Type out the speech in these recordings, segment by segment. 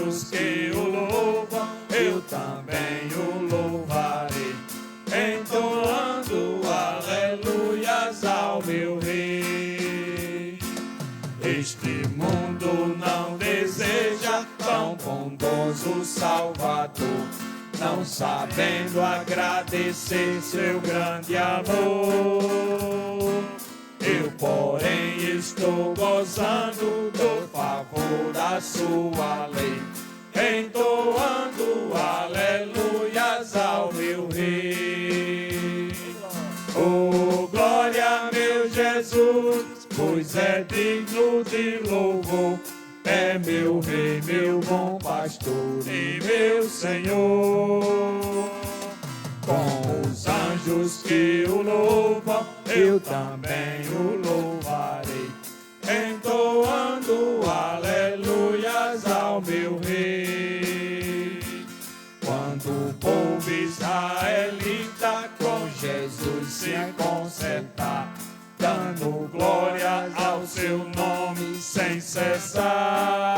anjos que o louvam, eu também o louvarei, entoando aleluias ao meu Rei. Este mundo não deseja tão bondoso Salvador, não sabendo agradecer seu grande amor. Eu, porém, estou gozando do favor da sua lei, entoando aleluias ao meu Rei. Oh, glória, meu Jesus, pois é digno de louvor. É meu Rei, meu bom pastor e meu Senhor. Com os anjos que o louvam, eu também o louvarei, entoando aleluias ao meu Rei. Quando o povo israelita com Jesus se consertar, dando glória ao seu nome sem cessar.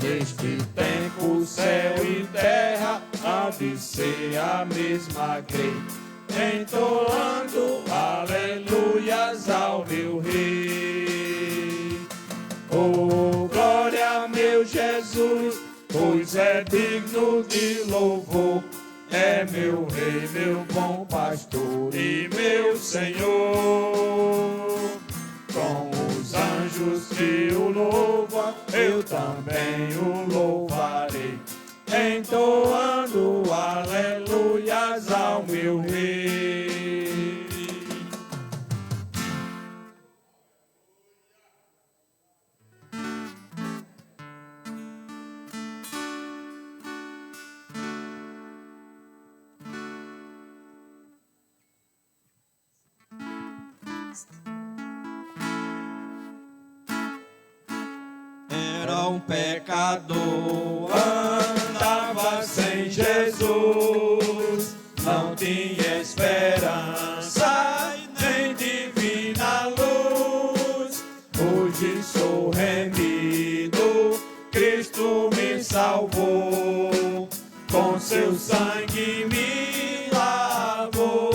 Neste tempo, céu e terra há de ser a mesma grei, entoando aleluias ao meu Rei. Oh, glória, meu Jesus, pois é digno de louvor. É meu Rei, meu bom pastor e meu Senhor. Com os anjos que o louvam, eu também o louvarei, entoando aleluias ao meu Rei. Era um pecador, andava sem Jesus, não tinha esperança nem divina luz. Hoje sou remido, Cristo me salvou, com seu sangue me lavou.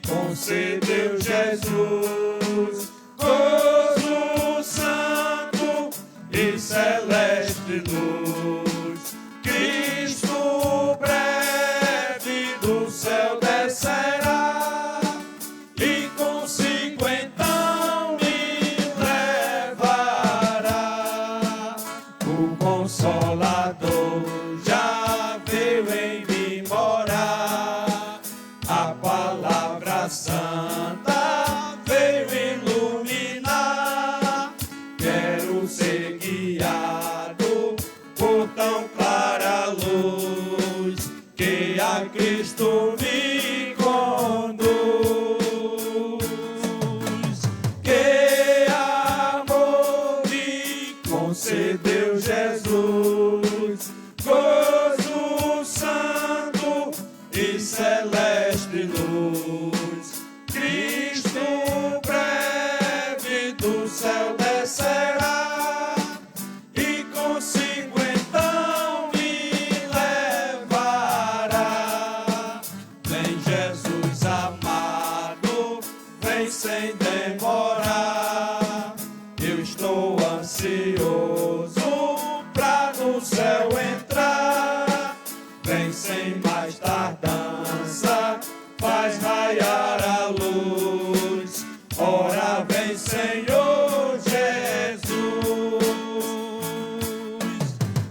Concedeu Jesus, gozo santo e celeste luz. Cristo breve do céu descerá e consigo então me levará. O Consolador já veio em mim morar, a palavra santa veio iluminar. Quero ser guiado por tão clara luz, que a Cristo me conduz. Que amor me concedeu Jesus, gozo santo e celeste luz. Cristo breve do céu descerá e consigo então me levará. Vem Jesus amado, vem sem demorar. Eu estou ansioso pra no céu entrar. Vem sem mais tardança, faz raiar a luz. Ora vem, Senhor Jesus.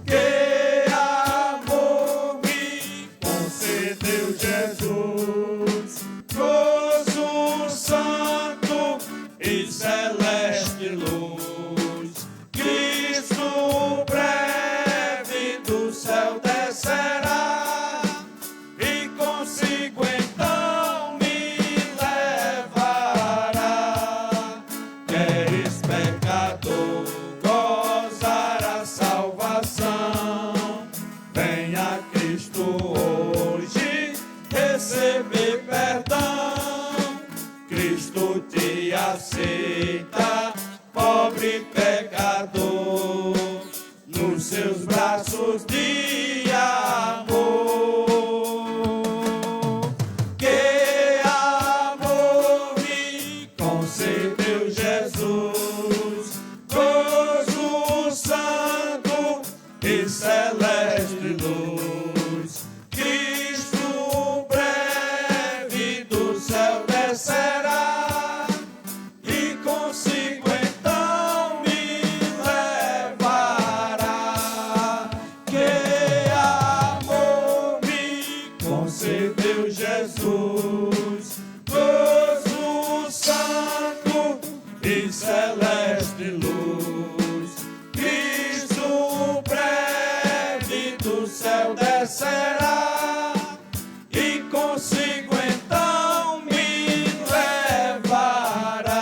Que amor me concedeu Jesus, gozo santo e celeste luz. Cristo breve do céu descerá e consigo então me aceita, pobre pecador, nos seus braços de amor. Que amor me concedeu Jesus, gozo santo e celeste luz. Cristo breve do céu descerá e consigo então me levará. Que amor me concedeu Jesus, gozo santo e celeste luz. Cristo breve do céu descerá e consigo então me levará.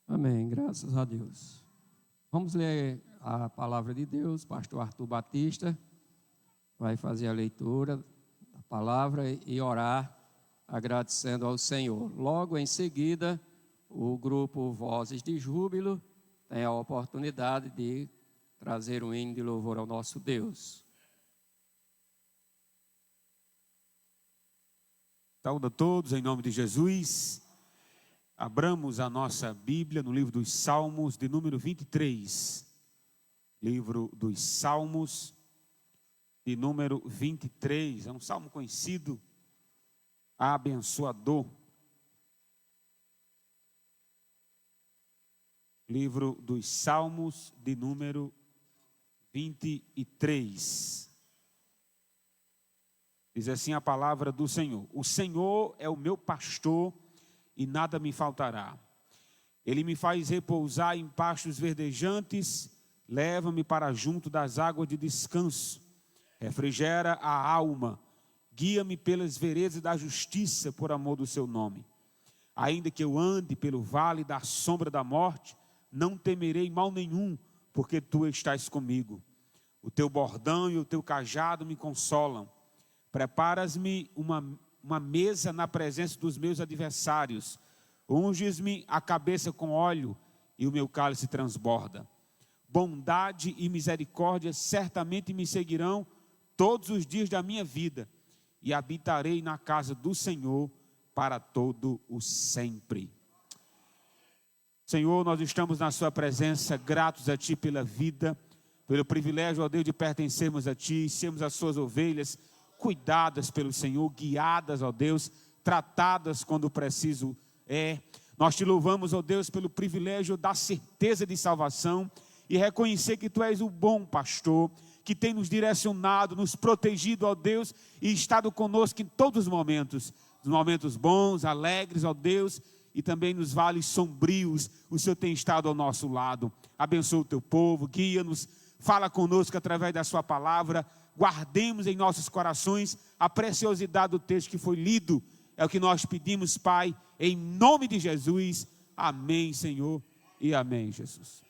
Amém, graças a Deus. Vamos ler a palavra de Deus. Pastor Arthur Batista vai fazer a leitura da palavra e orar, agradecendo ao Senhor. Logo em seguida, o grupo Vozes de Júbilo tem a oportunidade de trazer um hino de louvor ao nosso Deus. Saúde a todos em nome de Jesus. Abramos a nossa Bíblia no livro dos Salmos, de número 23. Livro dos Salmos, de número 23. É um salmo conhecido, abençoador. Livro dos Salmos, de número 23. Diz assim a palavra do Senhor: o Senhor é o meu pastor e nada me faltará. Ele me faz repousar em pastos verdejantes, leva-me para junto das águas de descanso, refrigera a alma, guia-me pelas veredas da justiça por amor do seu nome. Ainda que eu ande pelo vale da sombra da morte, não temerei mal nenhum, porque tu estás comigo. O teu bordão e o teu cajado me consolam. Preparas-me uma mesa na presença dos meus adversários. Unges-me a cabeça com óleo e o meu cálice transborda. Bondade e misericórdia certamente me seguirão todos os dias da minha vida, e habitarei na casa do Senhor para todo o sempre. Senhor, nós estamos na sua presença, gratos a Ti pela vida, pelo privilégio, ó Deus, de pertencermos a Ti, sermos as suas ovelhas, cuidadas pelo Senhor, guiadas, ó Deus, tratadas quando preciso é. Nós te louvamos, ó Deus, pelo privilégio da certeza de salvação e reconhecer que Tu és o bom pastor, que tem nos direcionado, nos protegido, ó Deus, e estado conosco em todos os momentos bons, alegres, ó Deus, e também nos vales sombrios, o Senhor tem estado ao nosso lado. Abençoa o Teu povo, guia-nos, fala conosco através da Sua palavra. Guardemos em nossos corações a preciosidade do texto que foi lido. É o que nós pedimos, Pai, em nome de Jesus. Amém, Senhor, e amém, Jesus.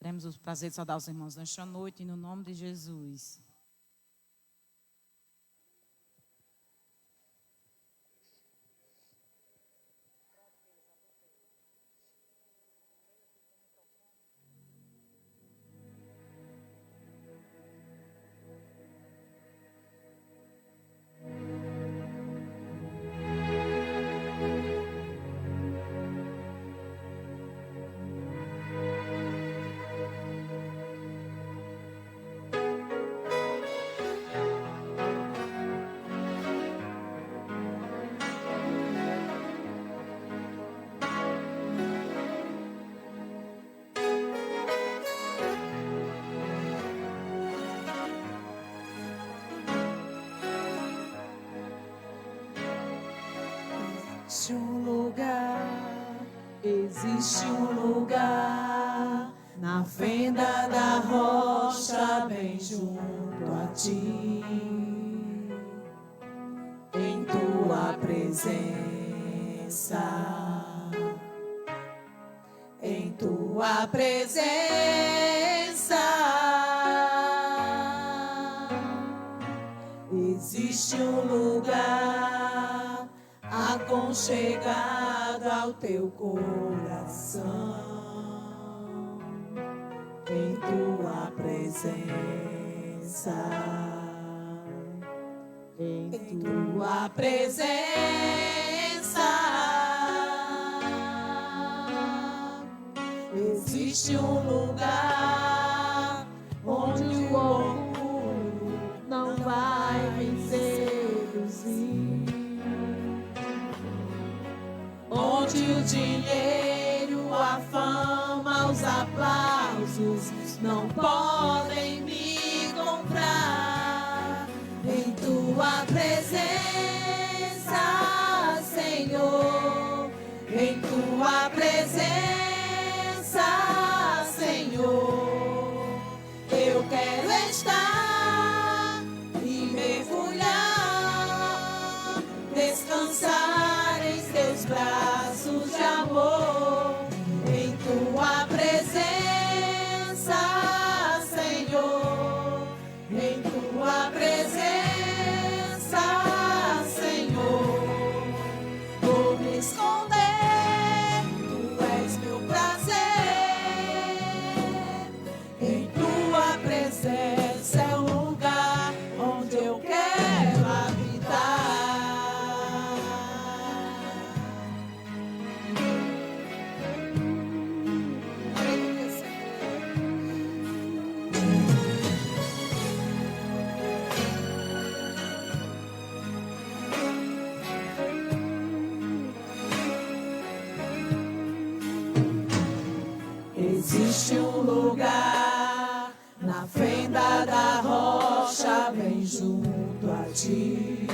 Teremos o prazer de saudar os irmãos nesta noite, no nome de Jesus. Existe um lugar na fenda da rocha, bem junto a ti, em tua presença, em tua presença. Existe um lugar aconchegado ao teu coração, em tua presença, em tua presença. Existe um lugar onde o orgulho não vai me seduzir, onde o dinheiro, a fama, os aplausos não podem me comprar. Em tua presença, Senhor, em tua presença, Senhor, eu quero estar e mergulhar, descansar em teus braços de amor, em tua presença, Senhor, em tua presença, Senhor, vou me esconder, tu és meu prazer, em tua presença é o lugar onde eu quero habitar. Existe um lugar na fenda da rocha, bem junto a ti,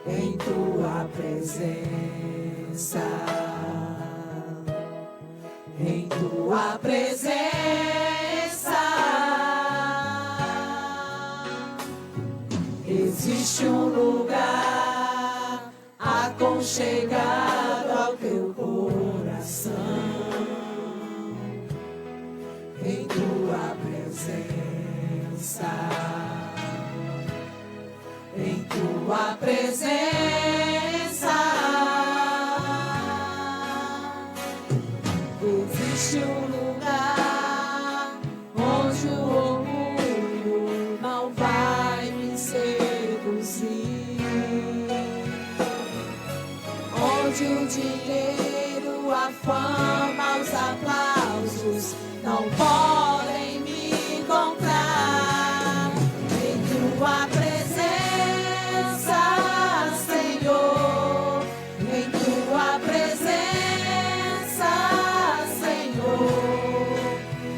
em tua presença, em tua presença. Existe um lugar aconchegado ao teu coração, em tua presença, em tua presença. Existe um lugar onde o orgulho não vai me seduzir, onde o dinheiro, a fama, os aplausos não podem me comprar. Em tua presença, Senhor, em tua presença, Senhor,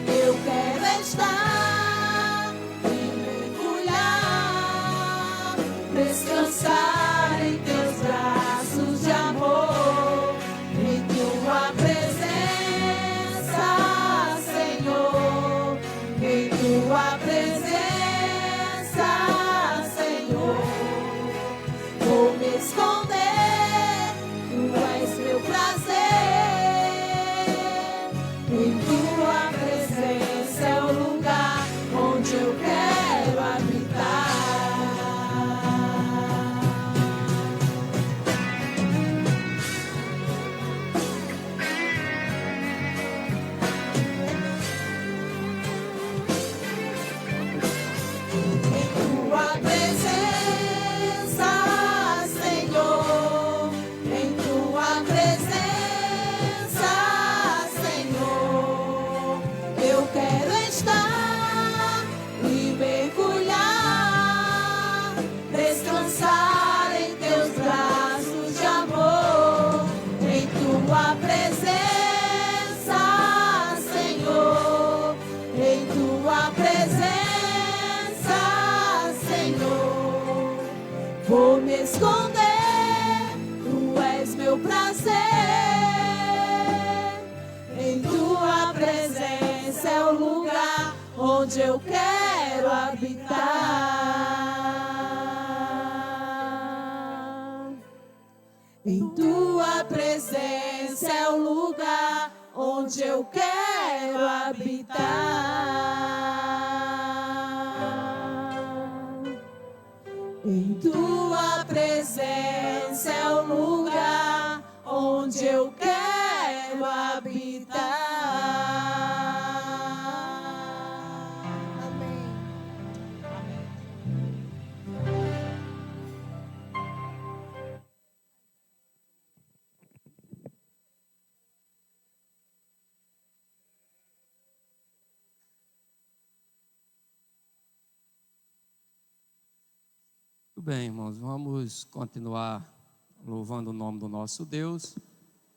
eu quero estar e mergulhar, descansar em teus braços de amor, em tua presença, Senhor, em tua presença, Senhor, vou me esconder, tu és meu prazer, em tua presença é o lugar onde eu quero habitar. Em tua presença, Senhor, prazer. Em tua presença é o lugar onde eu quero habitar. Em tua presença é o lugar onde eu quero habitar. Em tua presença é o lugar onde eu quero habitar. Amém. Muito bem, irmãos, vamos continuar louvando o nome do nosso Deus.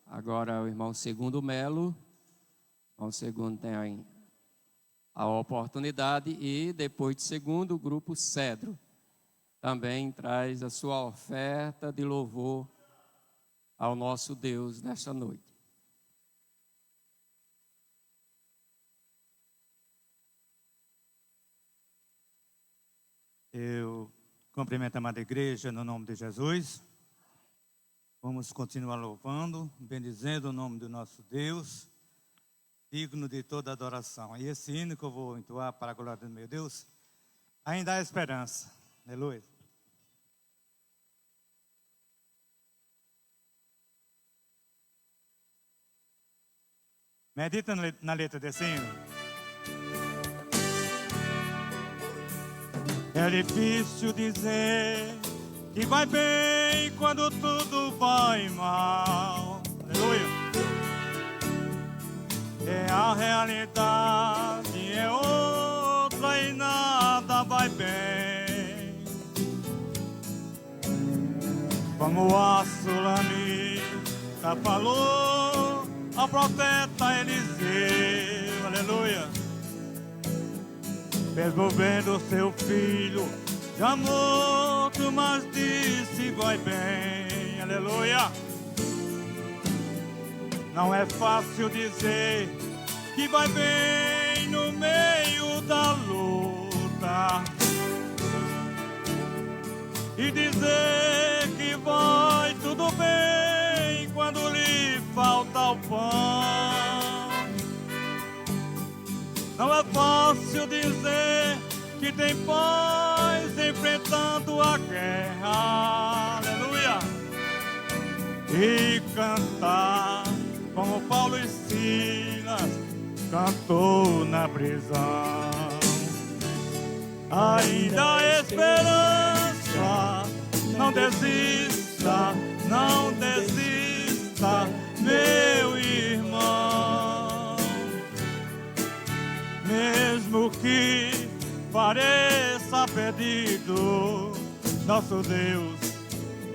Agora o irmão Segundo Melo. O irmão Segundo tem a oportunidade e depois de Segundo, o grupo Cedro também traz a sua oferta de louvor ao nosso Deus nesta noite. Eu cumprimento a amada igreja no nome de Jesus. Vamos continuar louvando, bendizendo o nome do nosso Deus, digno de toda adoração. E esse hino que eu vou entoar para a glória do meu Deus, ainda há esperança. Aleluia. Medita na letra desse hino. É difícil dizer que vai bem quando tudo vai mal. Aleluia. É a realidade, é outra e nada vai bem. Como a Sulamita falou ao profeta Eliseu. Aleluia. Mesmo vendo seu filho já morto, mas disse vai bem, aleluia. Não é fácil dizer que vai bem no meio da luta e dizer que vai tudo bem quando lhe falta o pão. Não é fácil dizer que tem paz enfrentando a guerra, aleluia. E cantar como Paulo e Silas cantou na prisão. Ainda há esperança, não desista, não desista, meu irmão. Mesmo que pareça perdido, nosso Deus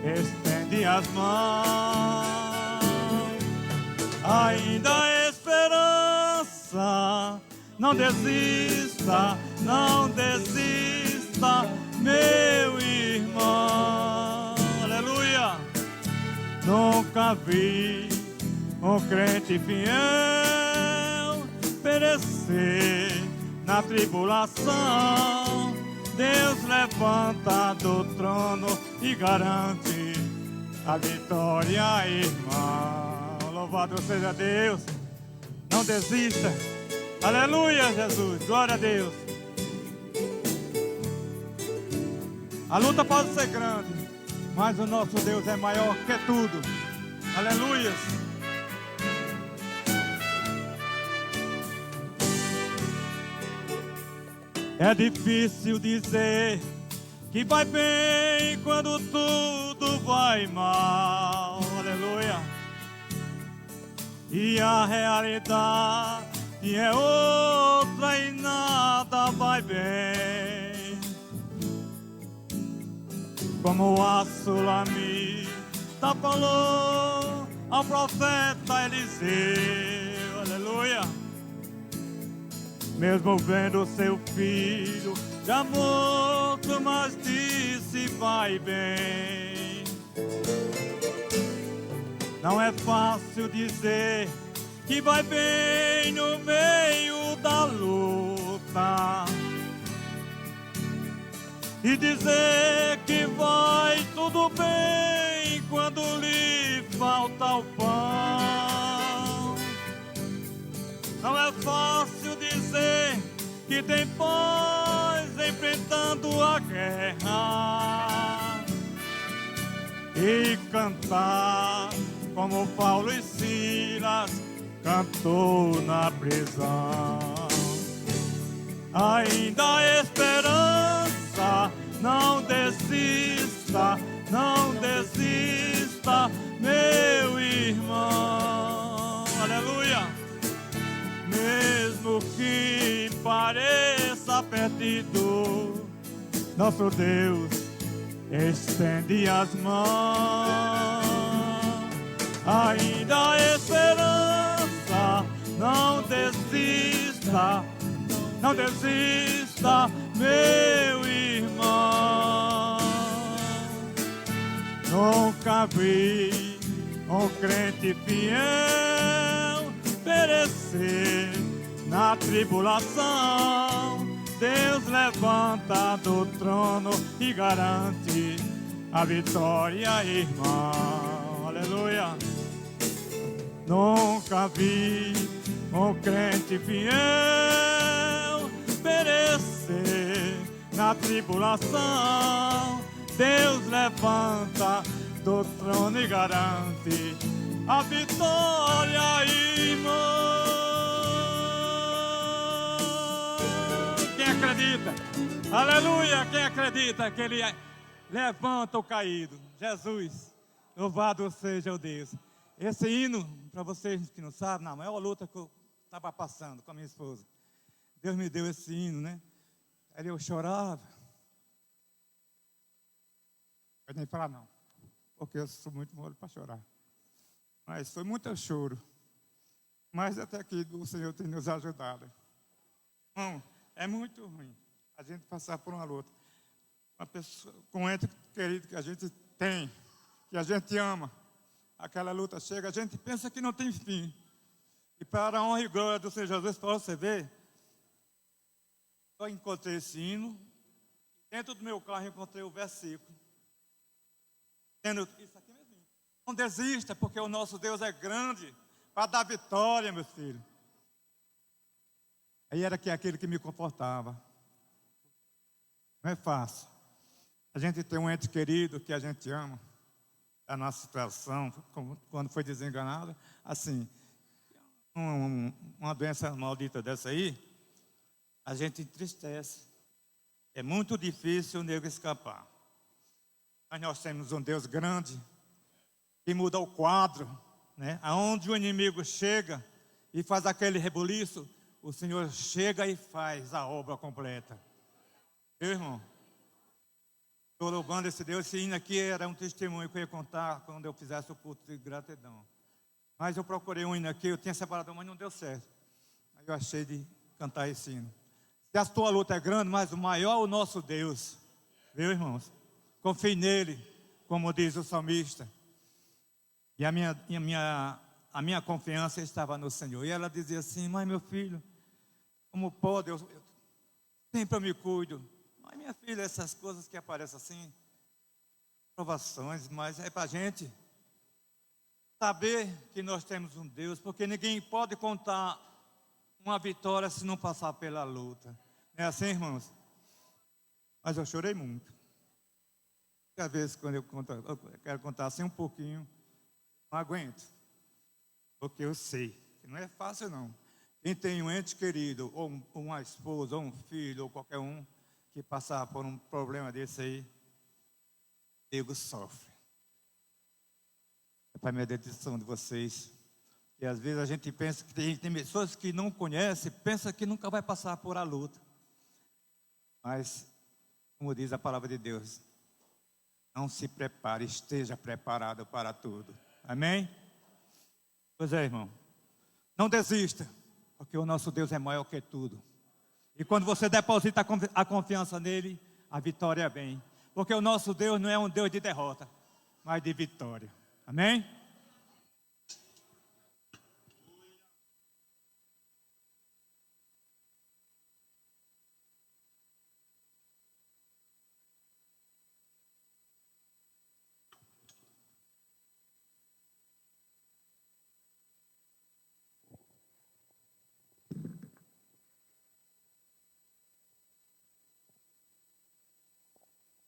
estende as mãos. Ainda há esperança, não desista, não desista, meu irmão. Aleluia. Nunca vi um crente fiel perecer na tribulação. Deus levanta do trono e garante a vitória, irmão. Louvado seja Deus. Não desista. Aleluia, Jesus. Glória a Deus. A luta pode ser grande, mas o nosso Deus é maior que tudo. Aleluia. É difícil dizer que vai bem quando tudo vai mal. Aleluia. E a realidade é outra e nada vai bem. Como a Sulamita falou ao profeta Eliseu. Aleluia. Mesmo vendo seu filho já morto, mas disse vai bem. Não é fácil dizer que vai bem no meio da luta e dizer que vai tudo bem quando lhe falta o pão. Não é fácil dizer que tem paz enfrentando a guerra e cantar como Paulo e Silas cantou na prisão. Ainda há esperança, não desista, não desista, meu irmão. Aleluia! Mesmo que pareça perdido, nosso Deus estende as mãos. Ainda há esperança, não desista, não desista, meu irmão. Nunca vi um crente fiel perecer na tribulação. Deus levanta do trono e garante a vitória, irmão. Aleluia. Nunca vi um crente fiel perecer na tribulação. Deus levanta do trono e garante a vitória, irmão. Quem acredita? Aleluia! Quem acredita que Ele levanta o caído? Jesus, louvado seja o Deus. Esse hino, para vocês que não sabem, na maior luta que eu estava passando com a minha esposa, Deus me deu esse hino, né? Aí eu chorava. Eu nem falar não, porque eu sou muito mole para chorar. Mas foi muito choro. Mas até que o Senhor tem nos ajudado. Não, é muito ruim a gente passar por uma luta. Uma pessoa, com um ente querido que a gente tem, que a gente ama. Aquela luta chega, a gente pensa que não tem fim. E para a honra e glória do Senhor Jesus, para você ver, eu encontrei esse hino. Dentro do meu carro eu encontrei o versículo. Isso aqui mesmo. Não desista, porque o nosso Deus é grande para dar vitória, meu filho. Aí era aquele que me confortava. Não é fácil. A gente tem um ente querido que a gente ama. A nossa situação, quando foi desenganado, assim, uma doença maldita dessa aí, a gente entristece. É muito difícil o nego escapar. Mas nós temos um Deus grande, que muda o quadro, né? Aonde o inimigo chega e faz aquele rebuliço, o Senhor chega e faz a obra completa. Meu irmão, estou louvando esse Deus. Esse hino aqui era um testemunho que eu ia contar quando eu fizesse o culto de gratidão. Mas eu procurei um hino aqui, eu tinha separado, mas não deu certo. Aí eu achei de cantar esse hino. Se a tua luta é grande, mas o maior é o nosso Deus. Viu, irmãos? Confie nele, como diz o salmista. E a minha confiança estava no Senhor. E ela dizia assim: mas meu filho, como pode? Eu sempre me cuido. Mas minha filha, essas coisas que aparecem assim, provações, mas é para a gente saber que nós temos um Deus, porque ninguém pode contar uma vitória se não passar pela luta. Não é assim, irmãos? Mas eu chorei muito. Às vezes, quando eu quero contar assim um pouquinho, não aguento. Porque eu sei que não é fácil, não. Quem tem um ente querido, ou uma esposa, ou um filho, ou qualquer um, que passar por um problema desse aí, Deus sofre. É para a minha dedicação de vocês. E às vezes a gente pensa que tem pessoas que não conhecem, pensa que nunca vai passar por a luta. Mas, como diz a palavra de Deus, não se prepare, esteja preparado para tudo. Amém? Pois é, irmão. Não desista, porque o nosso Deus é maior que tudo. E quando você deposita a confiança nele, a vitória vem. Porque o nosso Deus não é um Deus de derrota, mas de vitória. Amém?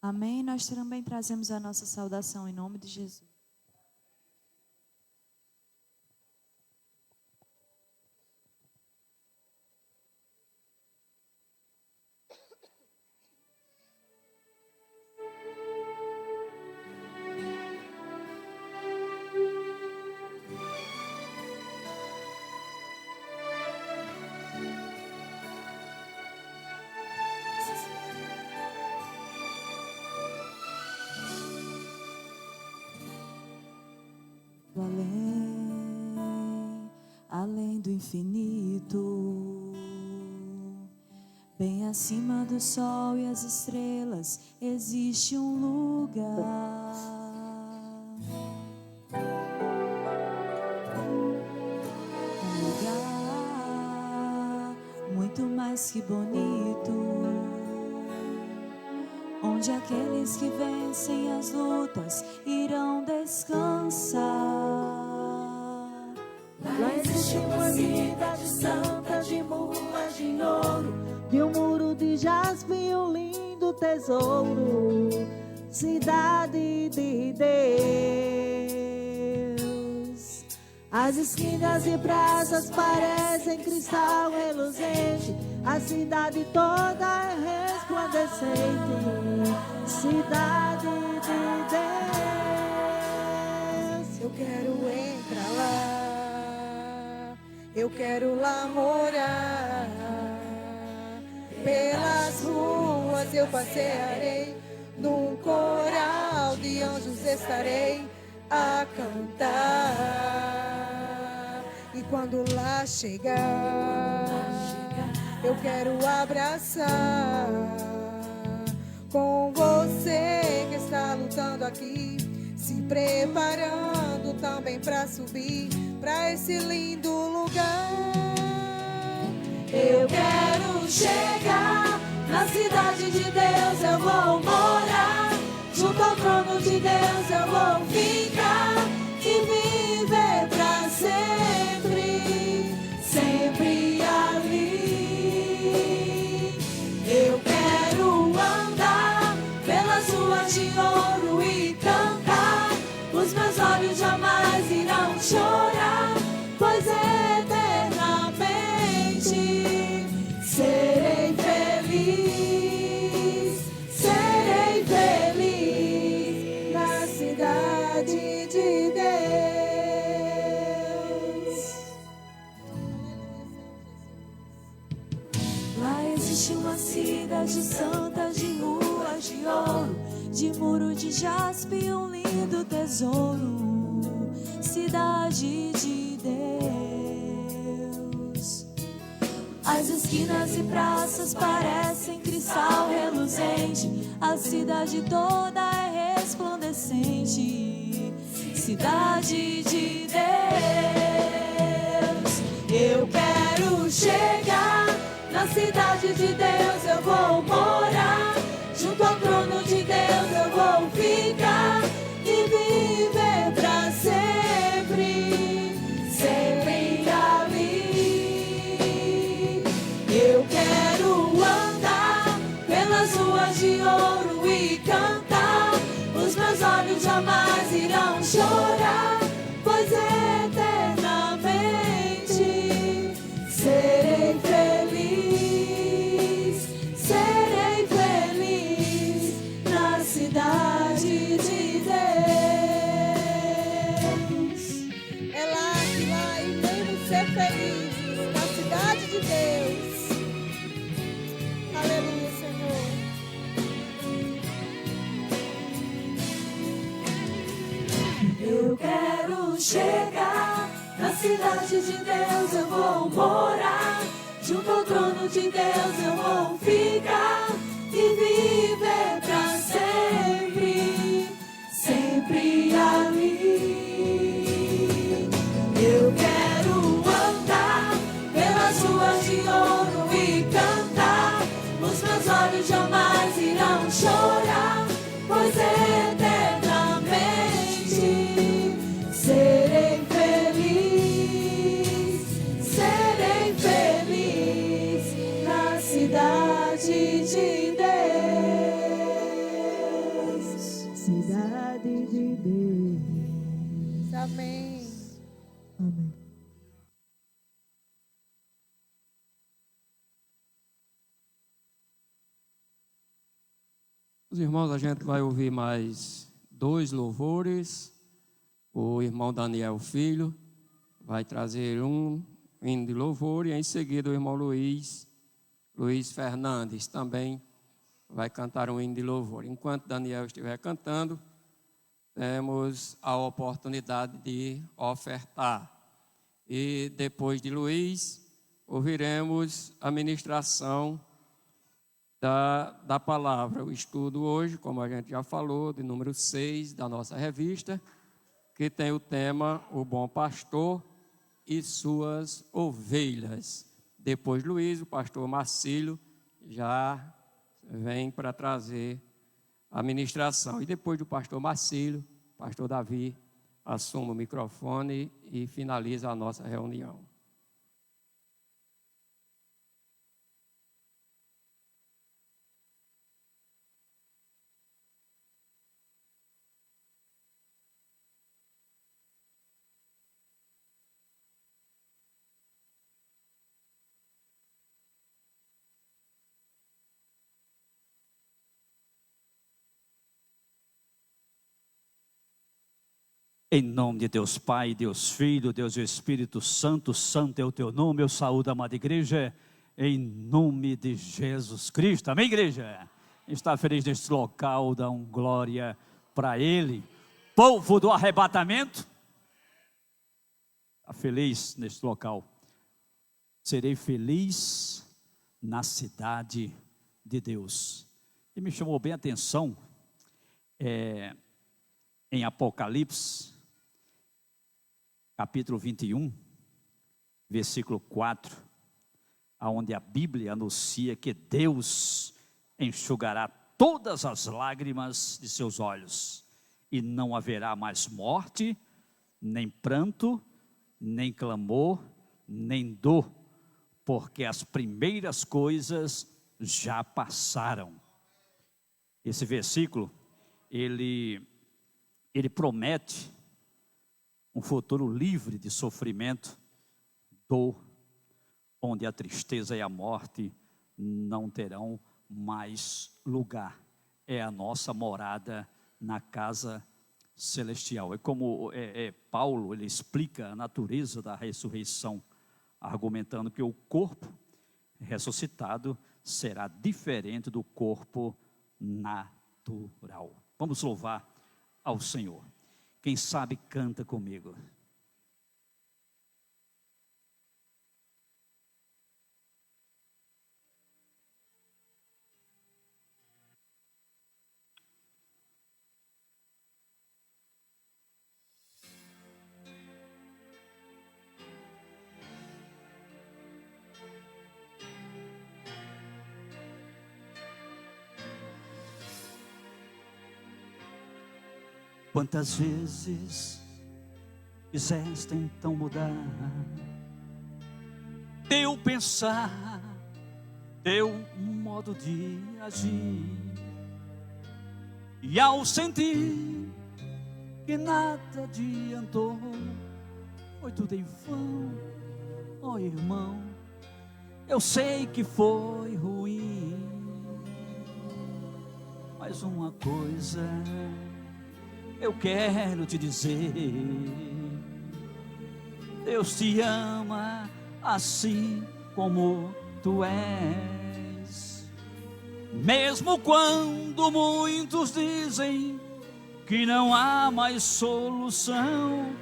Amém. Nós também trazemos a nossa saudação em nome de Jesus. Além do infinito, bem acima do sol e as estrelas, existe um lugar. Um lugar muito mais que bonito, onde aqueles que vencem as lutas irão descansar. Lá existe uma cidade santa de mulas de ouro, de um muro de jaspe e um lindo tesouro. Cidade de Deus. As esquinas e praças parecem cristal reluzente, a cidade toda é resplandecente. Cidade de Deus. Eu quero entrar lá, eu quero lá morar. Pelas ruas eu passearei, num coral de anjos estarei a cantar. E quando lá chegar, eu quero abraçar com você que está lutando aqui, se preparando também para subir para esse lindo lugar. Eu quero chegar na cidade de Deus, eu vou morar. Junto ao trono de Deus eu vou ficar e viver para sempre, sempre ali. Eu quero andar pelas ruas de ouro e cantar. Os meus olhos jamais irão chorar, pois eternamente serei feliz, serei feliz na cidade de Deus. Lá existe uma cidade santa de ruas de ouro, de muro de jaspe e um lindo tesouro. Cidade de Deus. As esquinas e praças parecem cristal reluzente, a cidade toda é resplandecente. Cidade de Deus. Eu quero chegar na cidade de Deus, eu vou morar. Junto ao trono de Deus eu vou ficar e viver para sempre, sempre ali. Eu quero andar pelas ruas de ouro e cantar. Os meus olhos jamais irão chorar, pois eternamente serei feliz, serei feliz na cidade de Deus. É lá que lá iremos ser felizes, na cidade de Deus. Aleluia, Senhor. Eu quero chegar na cidade de Deus, eu vou morar. Junto ao trono de Deus eu vou ficar e viver para sempre, sempre ali. Eu quero andar pelas ruas de ouro e cantar. Os meus olhos jamais irão chorar, pois eternamente serei feliz, serei feliz na cidade de Deus. Amém. Amém. Os irmãos, a gente vai ouvir mais 2 louvores. O irmão Daniel Filho vai trazer um hino de louvor e em seguida o irmão Luiz Fernandes também vai cantar um hino de louvor. Enquanto Daniel estiver cantando, temos a oportunidade de ofertar. E depois de Luiz, ouviremos a ministração da palavra. O estudo hoje, como a gente já falou, de número 6 da nossa revista, que tem o tema O Bom Pastor e Suas Ovelhas. Depois de Luiz, o pastor Marcílio já vem para trazer a ministração. E depois do pastor Marcílio, o pastor Davi assume o microfone e finaliza a nossa reunião. Em nome de Deus Pai, Deus Filho, Deus e Espírito Santo, santo é o teu nome, eu saúdo a amada igreja, em nome de Jesus Cristo. Amém, igreja? Está feliz neste local, dá glória para Ele. Povo do arrebatamento, está feliz neste local. Serei feliz na cidade de Deus. E me chamou bem a atenção, em Apocalipse, capítulo 21, versículo 4, onde a Bíblia anuncia que Deus enxugará todas as lágrimas de seus olhos, e não haverá mais morte, nem pranto, nem clamor, nem dor, porque as primeiras coisas já passaram. Esse versículo, ele promete um futuro livre de sofrimento, dor, onde a tristeza e a morte não terão mais lugar. É a nossa morada na casa celestial. É como Paulo, ele explica a natureza da ressurreição, argumentando que o corpo ressuscitado será diferente do corpo natural. Vamos louvar ao Senhor. Quem sabe canta comigo. Quantas vezes quiseste então mudar teu pensar, teu modo de agir, e ao sentir que nada adiantou, foi tudo em vão, ó irmão, eu sei que foi ruim, mas uma coisa eu quero te dizer: Deus te ama assim como tu és. Mesmo quando muitos dizem que não há mais solução,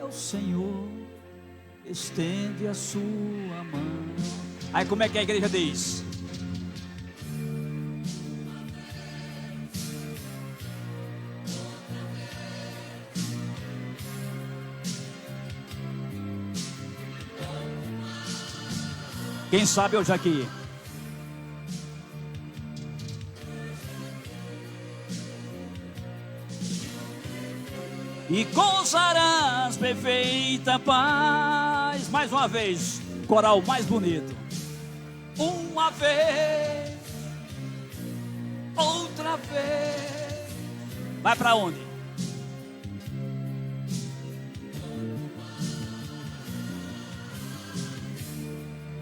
é o Senhor que estende a sua mão. Aí como é que a igreja diz? Quem sabe hoje aqui? E gozarás perfeita paz. Mais uma vez, coral mais bonito. Uma vez, outra vez. Vai para onde?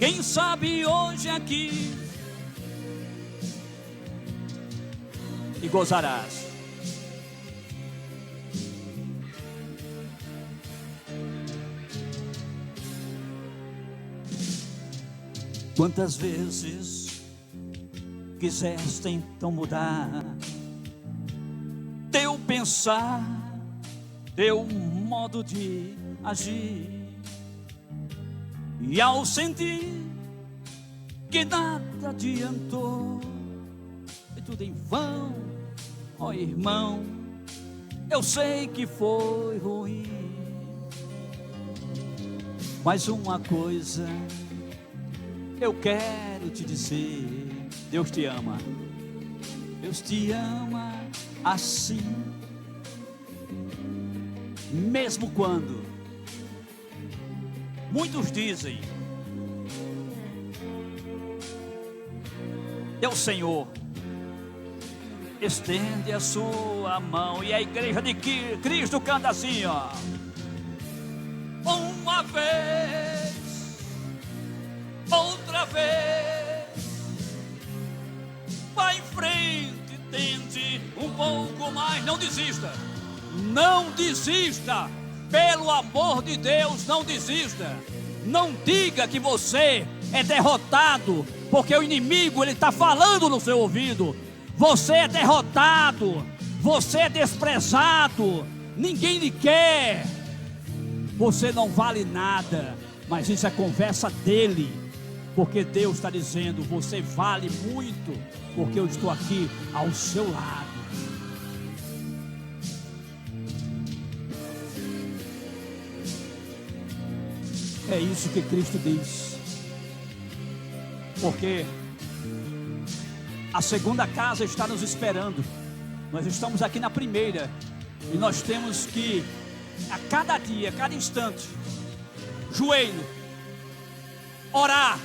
Quem sabe hoje aqui e gozarás. Quantas vezes quiseste então mudar teu pensar, teu modo de agir, e ao sentir que nada adiantou, foi tudo em vão, ó irmão, eu sei que foi ruim, mas uma coisa eu quero te dizer: Deus te ama. Deus te ama assim, mesmo quando muitos dizem: Deus Senhor, estende a sua mão. E a igreja de Cristo canta assim, ó: uma vez, outra vez, vai em frente, tente um pouco mais, não desista, não desista, pelo amor de Deus, não desista, não diga que você é derrotado, porque o inimigo ele está falando no seu ouvido, você é derrotado, você é desprezado, ninguém lhe quer, você não vale nada, mas isso é conversa dele. Porque Deus está dizendo: você vale muito, porque eu estou aqui ao seu lado. É isso que Cristo diz. Porque a segunda casa está nos esperando. Nós estamos aqui na primeira. E nós temos que, a cada dia, a cada instante, joelho, orar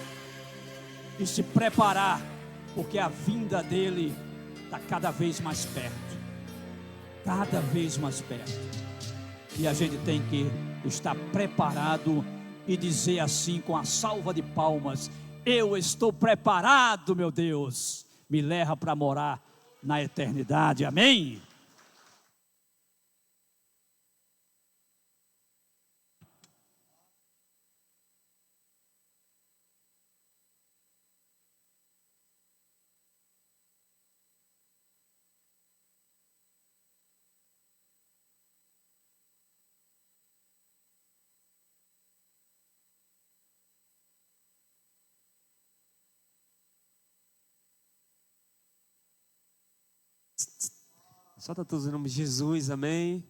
e se preparar, porque a vinda dele está cada vez mais perto, cada vez mais perto, e a gente tem que estar preparado e dizer assim com a salva de palmas: eu estou preparado, meu Deus, me leva para morar na eternidade, amém? Solta todos em nome de Jesus, amém.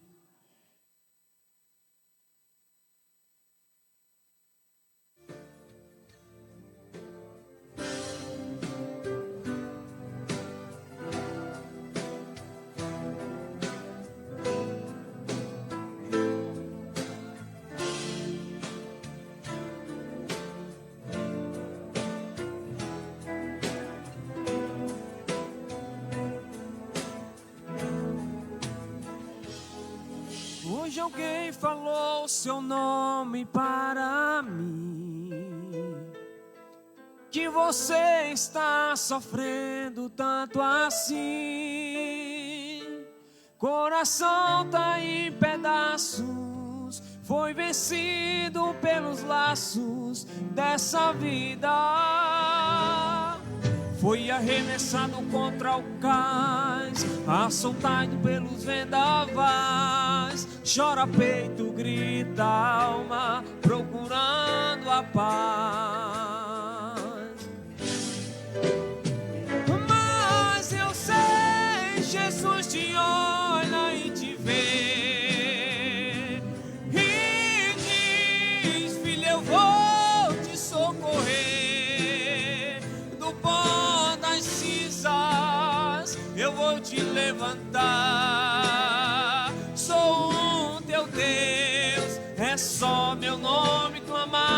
Hoje alguém falou seu nome para mim, que você está sofrendo tanto assim, coração tá em pedaços, foi vencido pelos laços dessa vida, foi arremessado contra o cais, assoltado pelos vendavais, chora peito, grita alma, procurando a paz. Mas eu sei, Jesus te olha e te vê, e diz: filho, eu vou te socorrer, do pó das cinzas eu vou te levantar, sou teu Deus, é só meu nome clamar.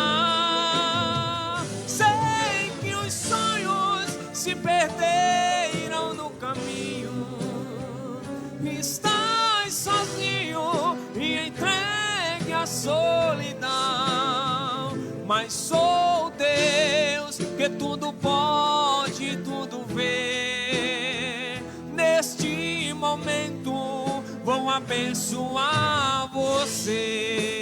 Sei que os sonhos se perderam no caminho, estás sozinho e entregue à solidão, mas sou Deus que tudo pode, tudo vê. Neste momento vou abençoar você.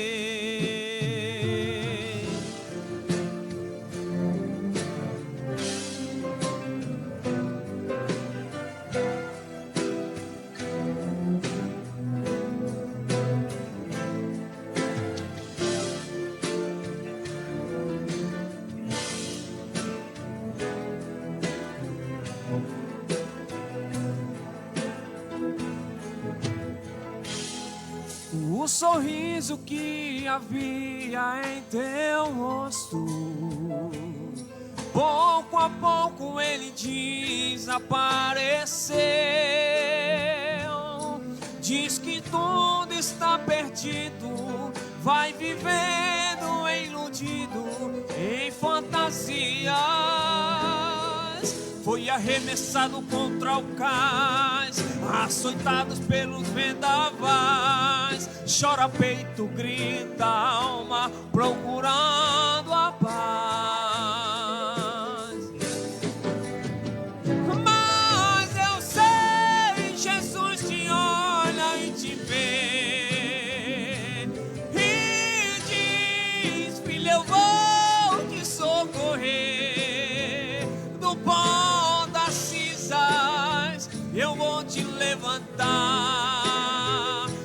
O sorriso que havia em teu rosto, pouco a pouco ele desapareceu. Diz que tudo está perdido, vai vivendo iludido em fantasias. Foi arremessado contra o cais, açoitados pelos vendavais. Chora peito, grita alma, procurando a paz. Mas eu sei, Jesus te olha e te vê e diz: filho, eu vou te socorrer. Do pó das cinzas eu vou te levantar.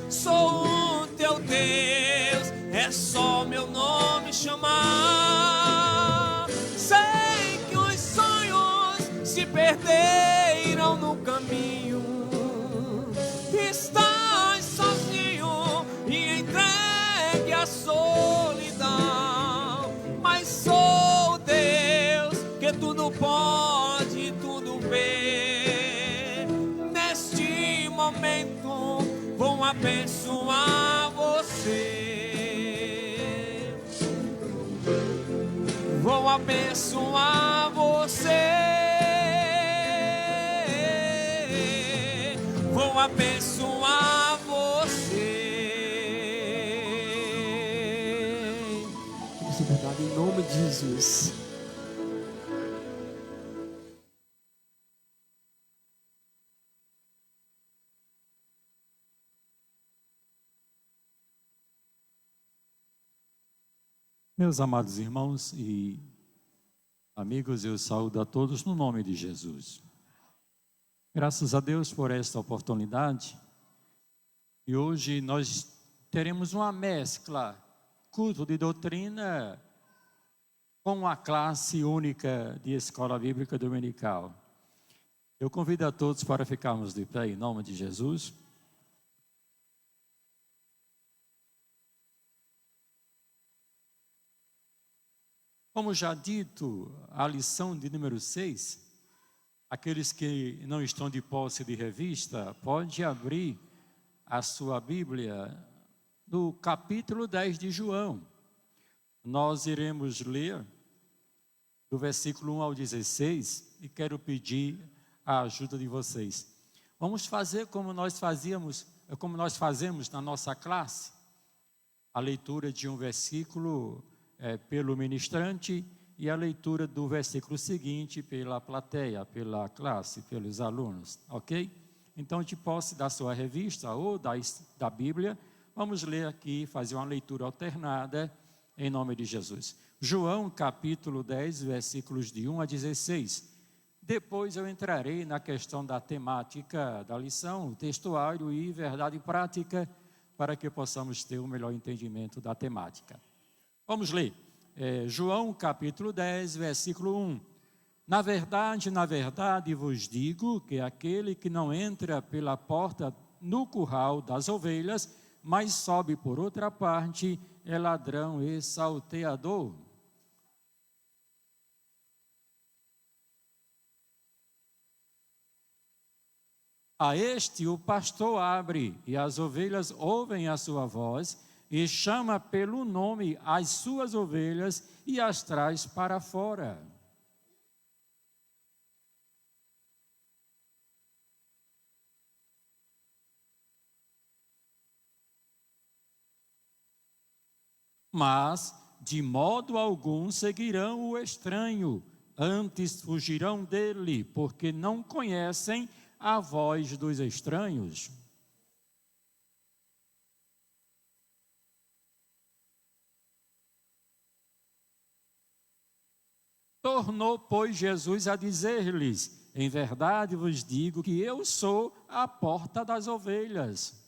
Sou o teu Deus, é só meu nome chamar. Sei que os sonhos se perderam no caminho. Estás sozinho e entregue à solidão. Mas sou Deus que tudo pode, tudo vê. Neste momento vou abençoar você. Vou abençoar você. Vou abençoar você. Isso é verdade, em nome de Jesus. Meus amados irmãos e amigos, eu saúdo a todos no nome de Jesus. Graças a Deus por esta oportunidade. E hoje nós teremos uma mescla, culto de doutrina com a classe única de Escola Bíblica Dominical. Eu convido a todos para ficarmos de pé em nome de Jesus. Como já dito, a lição de número 6, aqueles que não estão de posse de revista, pode abrir a sua Bíblia no capítulo 10 de João. Nós iremos ler do versículo 1 ao 16 e quero pedir a ajuda de vocês. Vamos fazer como nós fazemos na nossa classe, a leitura de um versículo pelo ministrante e a leitura do versículo seguinte pela plateia, pela classe, pelos alunos, ok? Então, de posse da sua revista ou da Bíblia, vamos ler aqui, fazer uma leitura alternada em nome de Jesus. João, capítulo 10, versículos de 1 a 16. Depois eu entrarei na questão da temática da lição, textuário e verdade prática, para que possamos ter um melhor entendimento da temática. Vamos ler. João, capítulo 10, versículo 1. Na verdade vos digo que aquele que não entra pela porta no curral das ovelhas, mas sobe por outra parte, é ladrão e salteador. A este o pastor abre, e as ovelhas ouvem a sua voz, e chama pelo nome as suas ovelhas e as traz para fora. Mas de modo algum seguirão o estranho antes fugirão dele, porque não conhecem a voz dos estranhos. Tornou, pois, Jesus a dizer-lhes: em verdade vos digo que eu sou a porta das ovelhas.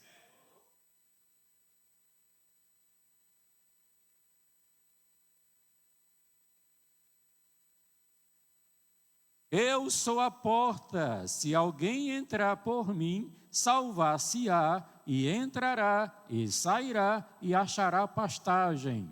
Eu sou a porta, se alguém entrar por mim, salvar-se-á, e entrará, e sairá, e achará pastagem.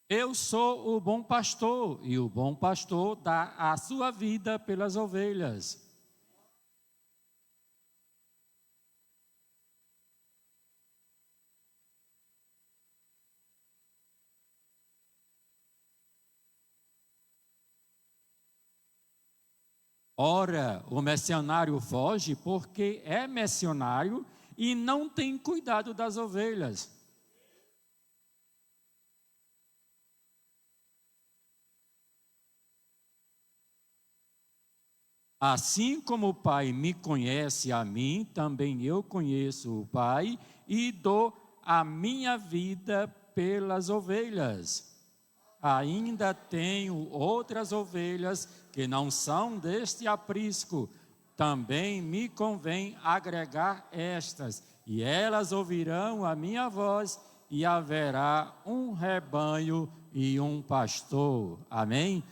Eu sou o bom pastor, e o bom pastor dá a sua vida pelas ovelhas. Ora, o missionário foge porque é missionário e não tem cuidado das ovelhas. Assim como o Pai me conhece a mim, também eu conheço o Pai e dou a minha vida pelas ovelhas. Ainda tenho outras ovelhas que não são deste aprisco. Também me convém agregar estas, e elas ouvirão a minha voz, e haverá um rebanho e um pastor. Amém?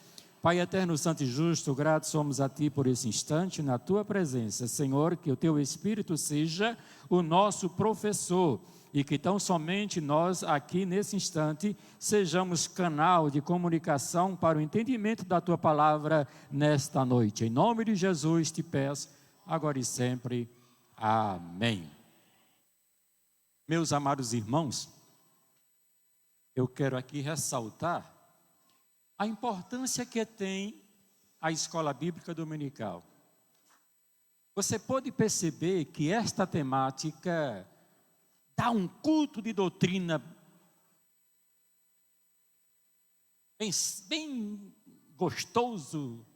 Pai eterno, santo e justo, gratos somos a Ti por esse instante, na Tua presença. Senhor, que o Teu Espírito seja o nosso professor, e que tão somente nós aqui nesse instante sejamos canal de comunicação para o entendimento da Tua palavra nesta noite. Em nome de Jesus te peço, agora e sempre. Amém. Meus amados irmãos, eu quero aqui ressaltar a importância que tem a escola bíblica dominical. Você pode perceber que esta temática dá um culto de doutrina bem gostoso,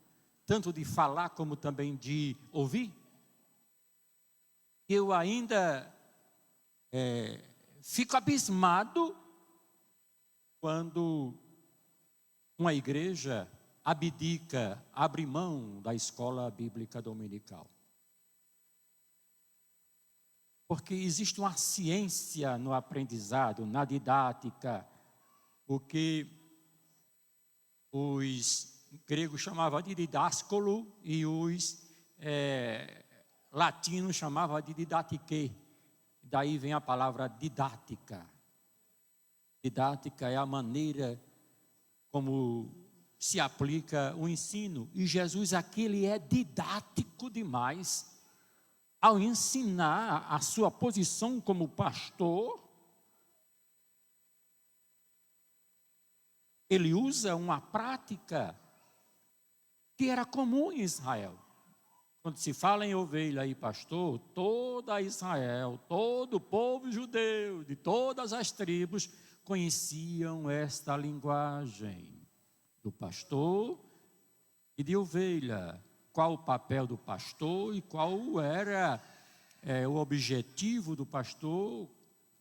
tanto de falar como também de ouvir. Eu ainda fico abismado quando uma igreja abdica, abre mão da escola bíblica dominical. Porque existe uma ciência no aprendizado, na didática, o que os gregos chamavam de didáscolo e os latinos chamavam de didatike. Daí vem a palavra didática. Didática é a maneira como se aplica o ensino. E Jesus aqui, ele é didático demais ao ensinar a sua posição como pastor. Ele usa uma prática que era comum em Israel. Quando se fala em ovelha e pastor, toda Israel, todo o povo judeu, de todas as tribos, conheciam esta linguagem do pastor e de ovelha. Qual o papel do pastor e qual era o objetivo do pastor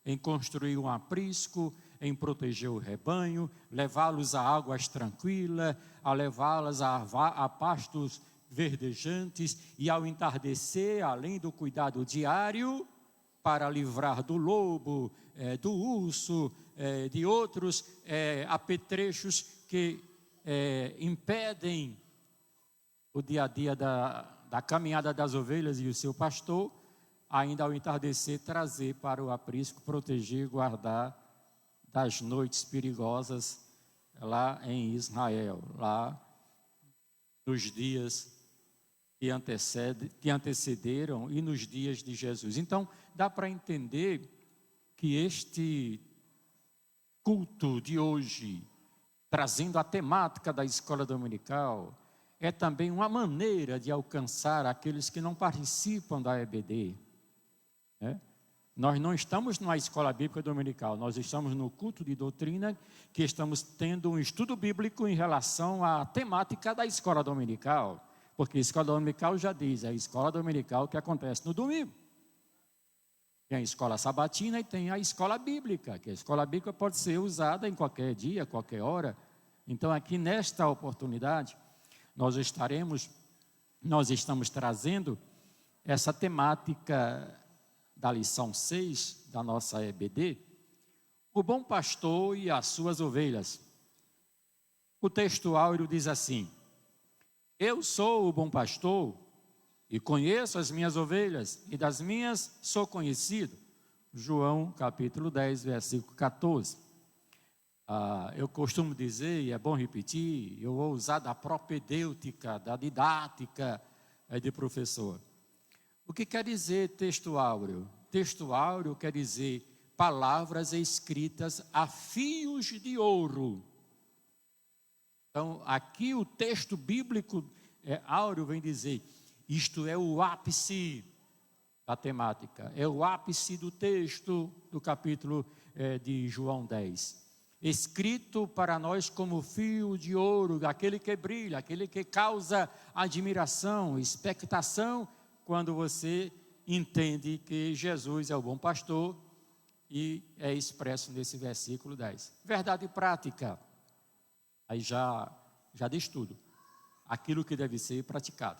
em construir um aprisco, em proteger o rebanho, levá-los a águas tranquilas, a levá-las a pastos verdejantes e ao entardecer, além do cuidado diário, para livrar do lobo, do urso, de outros apetrechos que impedem o dia a dia da caminhada das ovelhas e o seu pastor, ainda ao entardecer trazer para o aprisco, proteger e guardar das noites perigosas lá em Israel, lá nos dias que antecederam e nos dias de Jesus. Então, dá para entender que este culto de hoje, trazendo a temática da escola dominical, é também uma maneira de alcançar aqueles que não participam da EBD. né? Nós não estamos numa escola bíblica dominical, nós estamos no culto de doutrina, que estamos tendo um estudo bíblico em relação à temática da escola dominical, porque a escola dominical já diz, é a escola dominical que acontece no domingo. Tem a escola sabatina e tem a escola bíblica, que a escola bíblica pode ser usada em qualquer dia, qualquer hora. Então aqui nesta oportunidade, nós estamos trazendo essa temática da lição 6 da nossa EBD, o bom pastor e as suas ovelhas. O texto áureo diz assim: eu sou o bom pastor e conheço as minhas ovelhas, e das minhas sou conhecido. João capítulo 10, versículo 14. Eu costumo dizer, e é bom repetir, eu vou usar da propedêutica, da didática de professor. O que quer dizer texto áureo? Texto áureo quer dizer palavras escritas a fios de ouro. Então, aqui o texto bíblico áureo vem dizer, isto é o ápice da temática, é o ápice do texto do capítulo de João 10. Escrito para nós como fio de ouro, aquele que brilha, aquele que causa admiração, expectação, quando você entende que Jesus é o bom pastor e é expresso nesse versículo 10. Verdade prática, aí já diz tudo. Aquilo que deve ser praticado,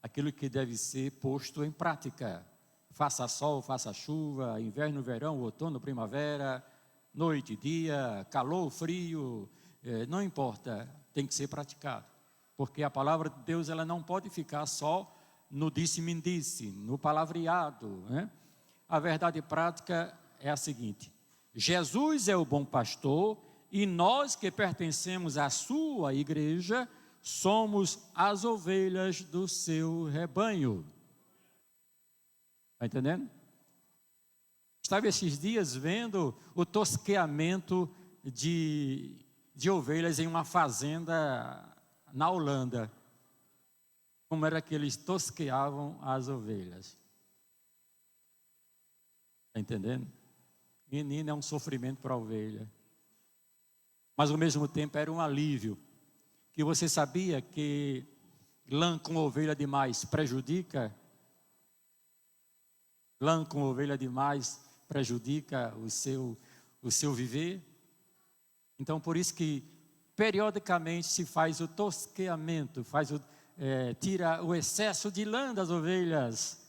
aquilo que deve ser posto em prática. Faça sol, faça chuva, inverno, verão, outono, primavera, noite, dia, calor, frio, não importa, tem que ser praticado. Porque a palavra de Deus ela não pode ficar só no disse-me-disse, no palavreado, né? A verdade prática é a seguinte: Jesus é o bom pastor e nós que pertencemos à sua igreja somos as ovelhas do seu rebanho. Está entendendo? Estava esses dias vendo o tosqueamento de ovelhas em uma fazenda na Holanda. Como era que eles tosqueavam as ovelhas. Está entendendo? Menino, é um sofrimento para a ovelha. Mas ao mesmo tempo era um alívio. Que você sabia que lã com ovelha demais prejudica? Lã com ovelha demais prejudica o seu viver? Então por isso que periodicamente se faz o tosqueamento, tira o excesso de lã das ovelhas,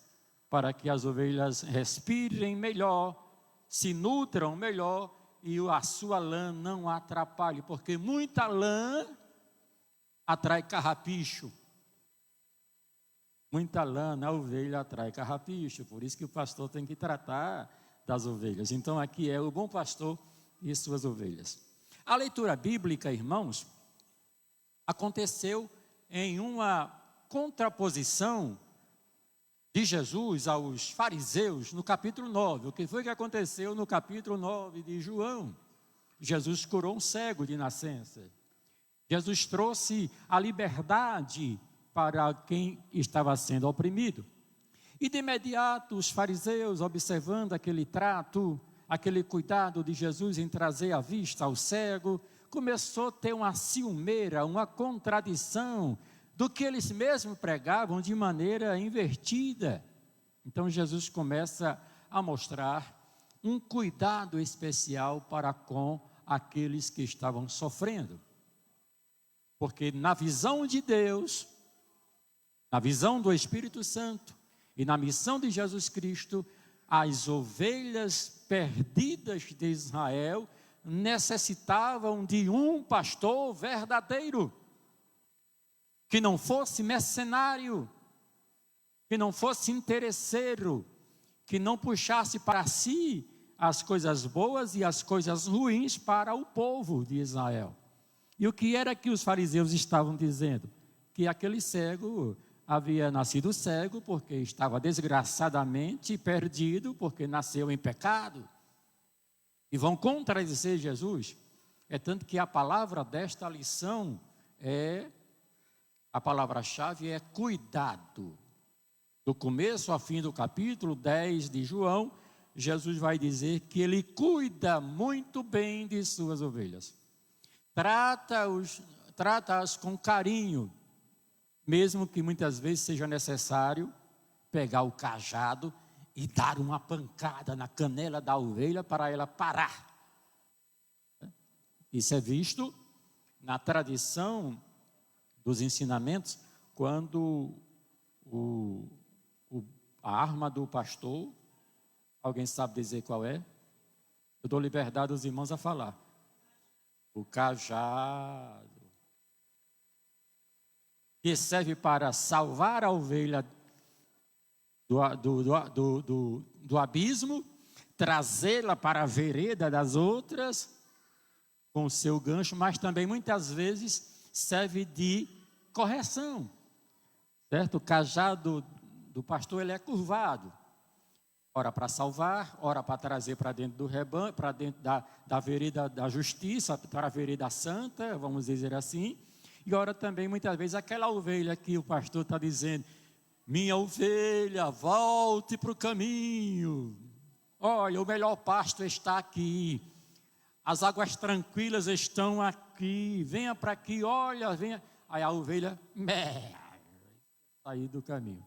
para que as ovelhas respirem melhor, se nutram melhor e a sua lã não atrapalhe, porque muita lã atrai carrapicho. Muita lã na ovelha atrai carrapicho, por isso que o pastor tem que tratar das ovelhas. Então aqui é o bom pastor e suas ovelhas. A leitura bíblica, irmãos, aconteceu em uma contraposição de Jesus aos fariseus no capítulo 9. O que foi que aconteceu no capítulo 9 de João? Jesus curou um cego de nascença. Jesus trouxe a liberdade para quem estava sendo oprimido. E de imediato os fariseus, observando aquele trato, aquele cuidado de Jesus em trazer à vista ao cego, começou a ter uma ciumeira, uma contradição do que eles mesmos pregavam de maneira invertida. Então Jesus começa a mostrar um cuidado especial para com aqueles que estavam sofrendo. Porque na visão de Deus, na visão do Espírito Santo e na missão de Jesus Cristo, as ovelhas perdidas de Israel necessitavam de um pastor verdadeiro, que não fosse mercenário, que não fosse interesseiro, que não puxasse para si as coisas boas e as coisas ruins para o povo de Israel. E o que era que os fariseus estavam dizendo? Que aquele cego havia nascido cego porque estava desgraçadamente perdido, porque nasceu em pecado. E vão contradizer Jesus. É tanto que a palavra desta lição a palavra-chave é cuidado. do começo ao fim do capítulo 10 de João, Jesus vai dizer que ele cuida muito bem de suas ovelhas. Trata-as com carinho, mesmo que muitas vezes seja necessário pegar o cajado e dar uma pancada na canela da ovelha para ela parar. Isso é visto na tradição dos ensinamentos, quando a arma do pastor, alguém sabe dizer qual é? Eu dou liberdade aos irmãos a falar. O cajado, que serve para salvar a ovelha do abismo, trazê-la para a vereda das outras, com o seu gancho, mas também muitas vezes serve de correção, certo? O cajado do pastor, ele é curvado, ora para salvar, ora para trazer para dentro do rebanho, para dentro da vereda da justiça, para a vereda santa, vamos dizer assim, e ora também muitas vezes aquela ovelha que o pastor está dizendo: minha ovelha, volte para o caminho, olha, o melhor pasto está aqui, as águas tranquilas estão aqui, venha para aqui, olha, venha. Aí a ovelha, sair do caminho.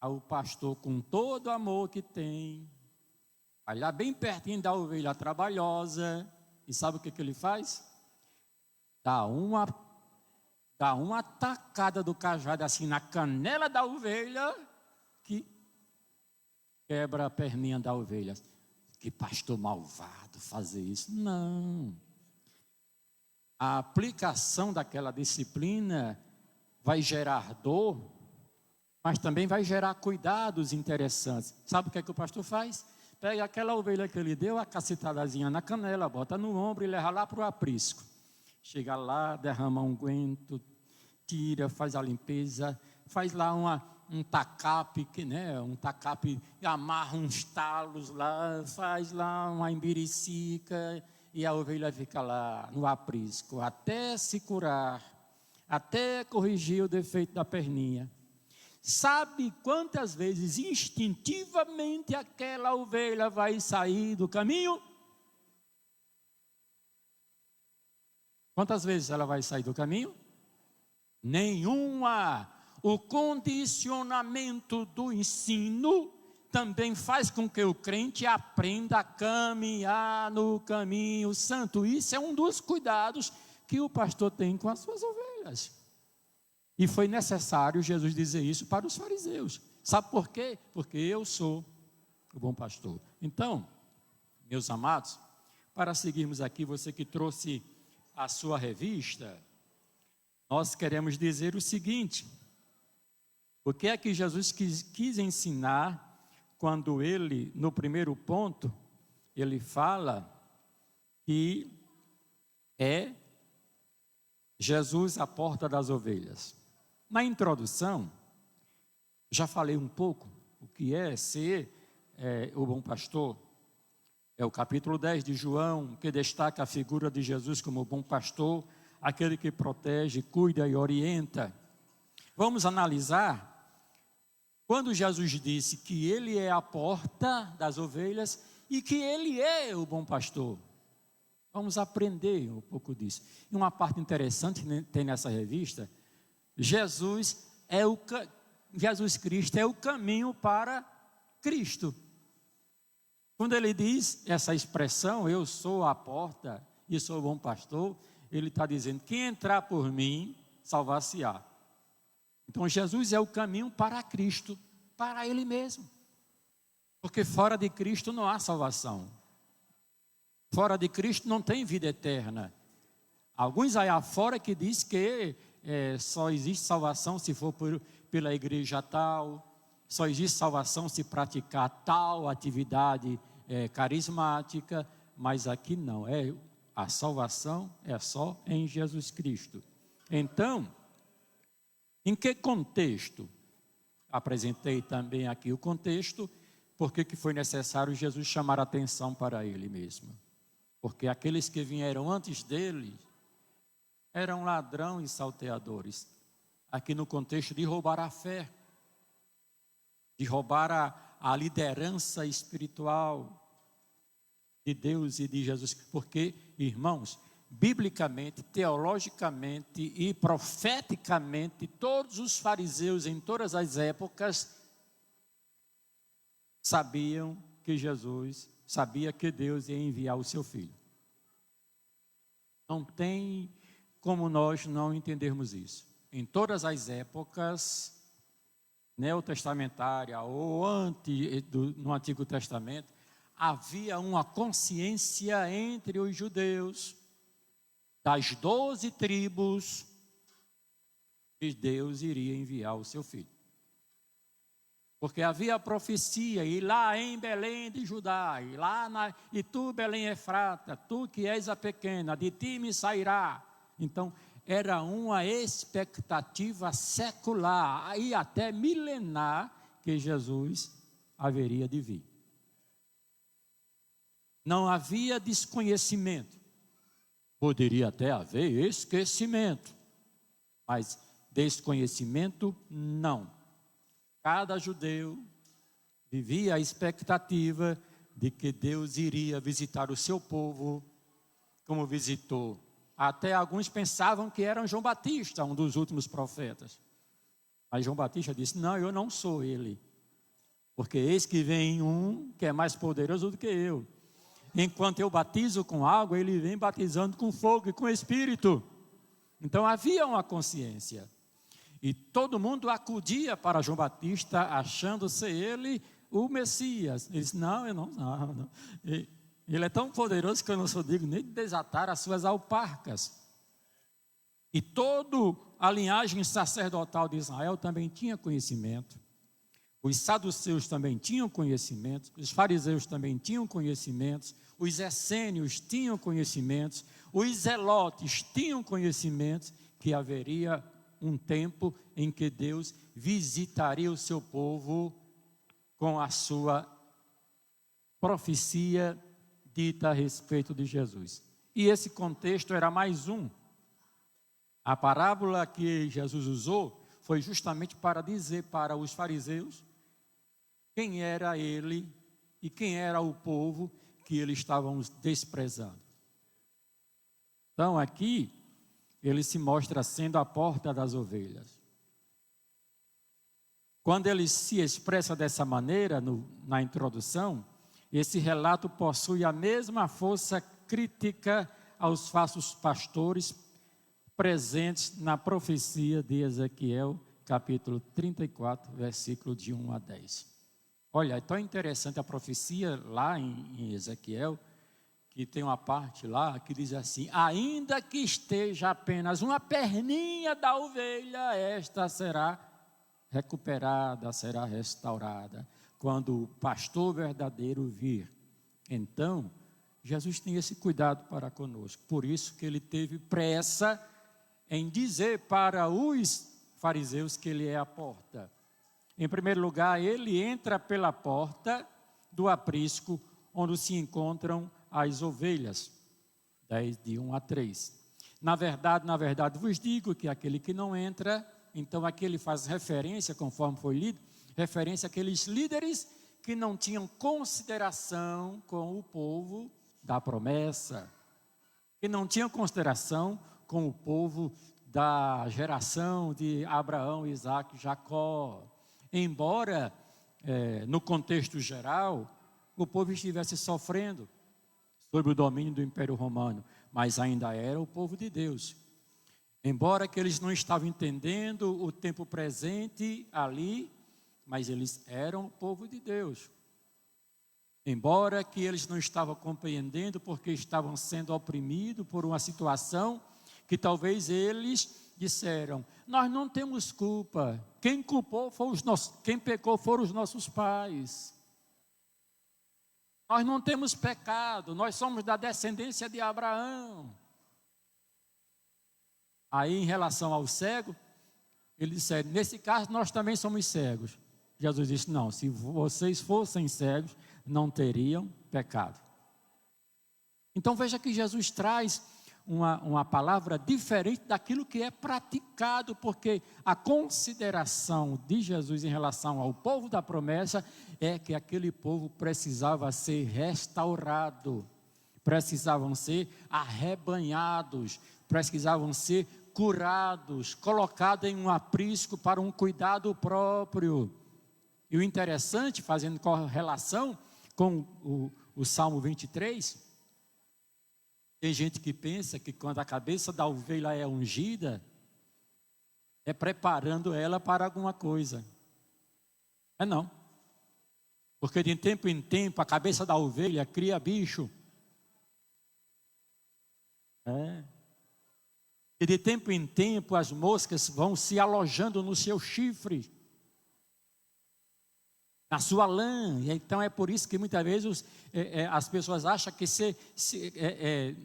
Aí o pastor, com todo o amor que tem, vai lá bem pertinho da ovelha trabalhosa, e sabe o que ele faz? Dá uma tacada do cajado assim na canela da ovelha, que quebra a perninha da ovelha. Que pastor malvado fazer isso? Não. A aplicação daquela disciplina vai gerar dor, mas também vai gerar cuidados interessantes. Sabe o que é que o pastor faz? Pega aquela ovelha que ele deu, a cacetadazinha na canela, bota no ombro e leva lá para o aprisco. Chega lá, derrama um unguento, tira, faz a limpeza, faz lá um tacape, um tacape, amarra uns talos lá, faz lá uma embiricica, e a ovelha fica lá no aprisco, até se curar, até corrigir o defeito da perninha. Sabe quantas vezes instintivamente aquela ovelha vai sair do caminho? Quantas vezes ela vai sair do caminho? Nenhuma. O condicionamento do ensino também faz com que o crente aprenda a caminhar no caminho santo. Isso é um dos cuidados que o pastor tem com as suas ovelhas. E foi necessário Jesus dizer isso para os fariseus. Sabe por quê? Porque eu sou o bom pastor. Então, meus amados, para seguirmos aqui, você que trouxe a sua revista, nós queremos dizer o seguinte: o que é que Jesus quis ensinar quando ele, no primeiro ponto, ele fala que é Jesus a porta das ovelhas. Na introdução, já falei um pouco o que é ser o bom pastor. É o capítulo 10 de João, que destaca a figura de Jesus como bom pastor, aquele que protege, cuida e orienta. Vamos analisar quando Jesus disse que ele é a porta das ovelhas e que ele é o bom pastor. Vamos aprender um pouco disso. E uma parte interessante que tem nessa revista: Jesus Cristo é o caminho para Cristo. Quando ele diz essa expressão, eu sou a porta e sou o bom pastor, ele está dizendo: quem entrar por mim, salvar-se-á. Então Jesus é o caminho para Cristo, para Ele mesmo. Porque fora de Cristo não há salvação. Fora de Cristo não tem vida eterna. Alguns aí afora que diz que só existe salvação se for pela igreja tal, só existe salvação se praticar tal atividade carismática, mas aqui não, a salvação é só em Jesus Cristo. Então, em que contexto? Apresentei também aqui o contexto, porque que foi necessário Jesus chamar a atenção para ele mesmo. Porque aqueles que vieram antes dele eram ladrões e salteadores. Aqui no contexto de roubar a fé. de roubar a liderança espiritual de Deus e de Jesus. Porque, irmãos, biblicamente, teologicamente e profeticamente, todos os fariseus em todas as épocas sabiam que Jesus, sabia que Deus ia enviar o seu filho. Não tem como nós não entendermos isso. Em todas as épocas, neotestamentária ou no Antigo Testamento, havia uma consciência entre os judeus, das 12 tribos, que Deus iria enviar o seu filho. Porque havia a profecia, e lá em Belém de Judá, e tu, Belém Efrata, tu que és a pequena, de ti me sairá. Então, era uma expectativa secular e até milenar que Jesus haveria de vir. Não havia desconhecimento. Poderia até haver esquecimento, mas desconhecimento não. Cada judeu vivia a expectativa de que Deus iria visitar o seu povo, como visitou. Até alguns pensavam que era João Batista, um dos últimos profetas. Mas João Batista disse: não, eu não sou ele, porque eis que vem um que é mais poderoso do que eu. Enquanto eu batizo com água, ele vem batizando com fogo e com espírito. Então havia uma consciência. E todo mundo acudia para João Batista, achando ser ele o Messias. Ele disse: não, eu não. Ele é tão poderoso que eu não sou digno nem de desatar as suas alparcas. E toda a linhagem sacerdotal de Israel também tinha conhecimento. Os saduceus também tinham conhecimento, os fariseus também tinham conhecimentos, os essênios tinham conhecimentos, os zelotes tinham conhecimentos que haveria um tempo em que Deus visitaria o seu povo com a sua profecia dita a respeito de Jesus. E esse contexto era mais um. A parábola que Jesus usou foi justamente para dizer para os fariseus quem era ele e quem era o povo que eles estavam desprezando. Então aqui ele se mostra sendo a porta das ovelhas. Quando ele se expressa dessa maneira na introdução, esse relato possui a mesma força crítica aos falsos pastores presentes na profecia de Ezequiel, capítulo 34, versículo de 1 a 10. Olha, é tão interessante a profecia lá em Ezequiel, que tem uma parte lá que diz assim: ainda que esteja apenas uma perninha da ovelha, esta será recuperada, será restaurada, quando o pastor verdadeiro vir. Então, Jesus tem esse cuidado para conosco. Por isso que ele teve pressa em dizer para os fariseus que ele é a porta. Em primeiro lugar, ele entra pela porta do aprisco, onde se encontram as ovelhas. 10, de 1 a 3. Na verdade, vos digo que aquele que não entra, então aqui ele faz referência, conforme foi lido, referência àqueles líderes que não tinham consideração com o povo da promessa, que não tinham consideração com o povo da geração de Abraão, Isaac e Jacó. Embora, no contexto geral, o povo estivesse sofrendo sob o domínio do Império Romano, mas ainda era o povo de Deus. Embora que eles não estavam entendendo o tempo presente ali, mas eles eram o povo de Deus. Embora que eles não estavam compreendendo porque estavam sendo oprimidos por uma situação que talvez eles disseram: nós não temos culpa, quem pecou foram os nossos pais. Nós não temos pecado, nós somos da descendência de Abraão. Aí, em relação ao cego, ele disse: nesse caso nós também somos cegos. Jesus disse: não, se vocês fossem cegos, não teriam pecado. Então veja que Jesus traz uma palavra diferente daquilo que é praticado, porque a consideração de Jesus em relação ao povo da promessa é que aquele povo precisava ser restaurado, precisavam ser arrebanhados, precisavam ser curados, colocados em um aprisco para um cuidado próprio. E o interessante, fazendo correlação com o Salmo 23, tem gente que pensa que quando a cabeça da ovelha é ungida, é preparando ela para alguma coisa. É não. Porque de tempo em tempo a cabeça da ovelha cria bicho. E de tempo em tempo as moscas vão se alojando no seu chifre, na sua lã. E então é por isso que muitas vezes as pessoas acham que se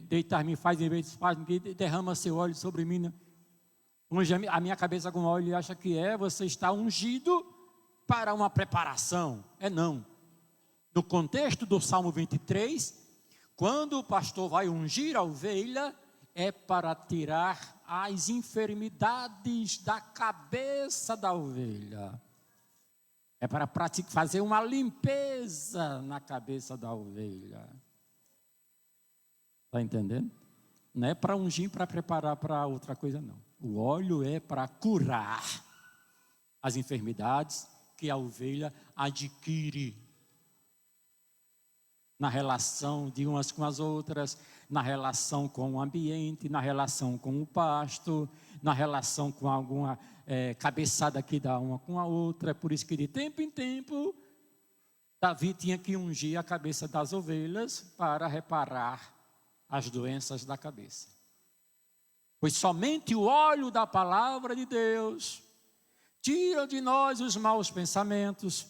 deitar-me faz, em vez de faz, derrama seu óleo sobre mim. Unge a minha cabeça com óleo e acha que você está ungido para uma preparação. É não. No contexto do Salmo 23, quando o pastor vai ungir a ovelha, é para tirar as enfermidades da cabeça da ovelha. É para fazer uma limpeza na cabeça da ovelha. Está entendendo? Não é para ungir, para preparar para outra coisa, não. O óleo é para curar as enfermidades que a ovelha adquire na relação de umas com as outras, na relação com o ambiente, na relação com o pasto, na relação com alguma cabeçada que dá uma com a outra. É por isso que de tempo em tempo Davi tinha que ungir a cabeça das ovelhas para reparar as doenças da cabeça. Pois somente o óleo da palavra de Deus tira de nós os maus pensamentos.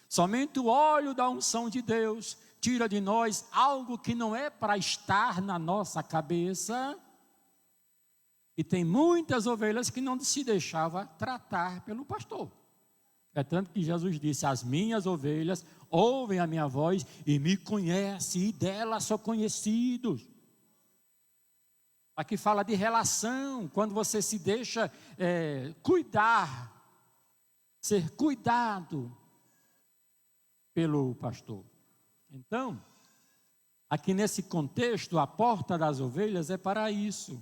Somente o óleo da unção de Deus tira de nós algo que não é para estar na nossa cabeça. E tem muitas ovelhas que não se deixavam tratar pelo pastor. É tanto que Jesus disse: as minhas ovelhas ouvem a minha voz e me conhecem, e delas sou conhecido. Aqui fala de relação, quando você se deixa cuidar, ser cuidado pelo pastor. Então, aqui nesse contexto, a porta das ovelhas é para isso.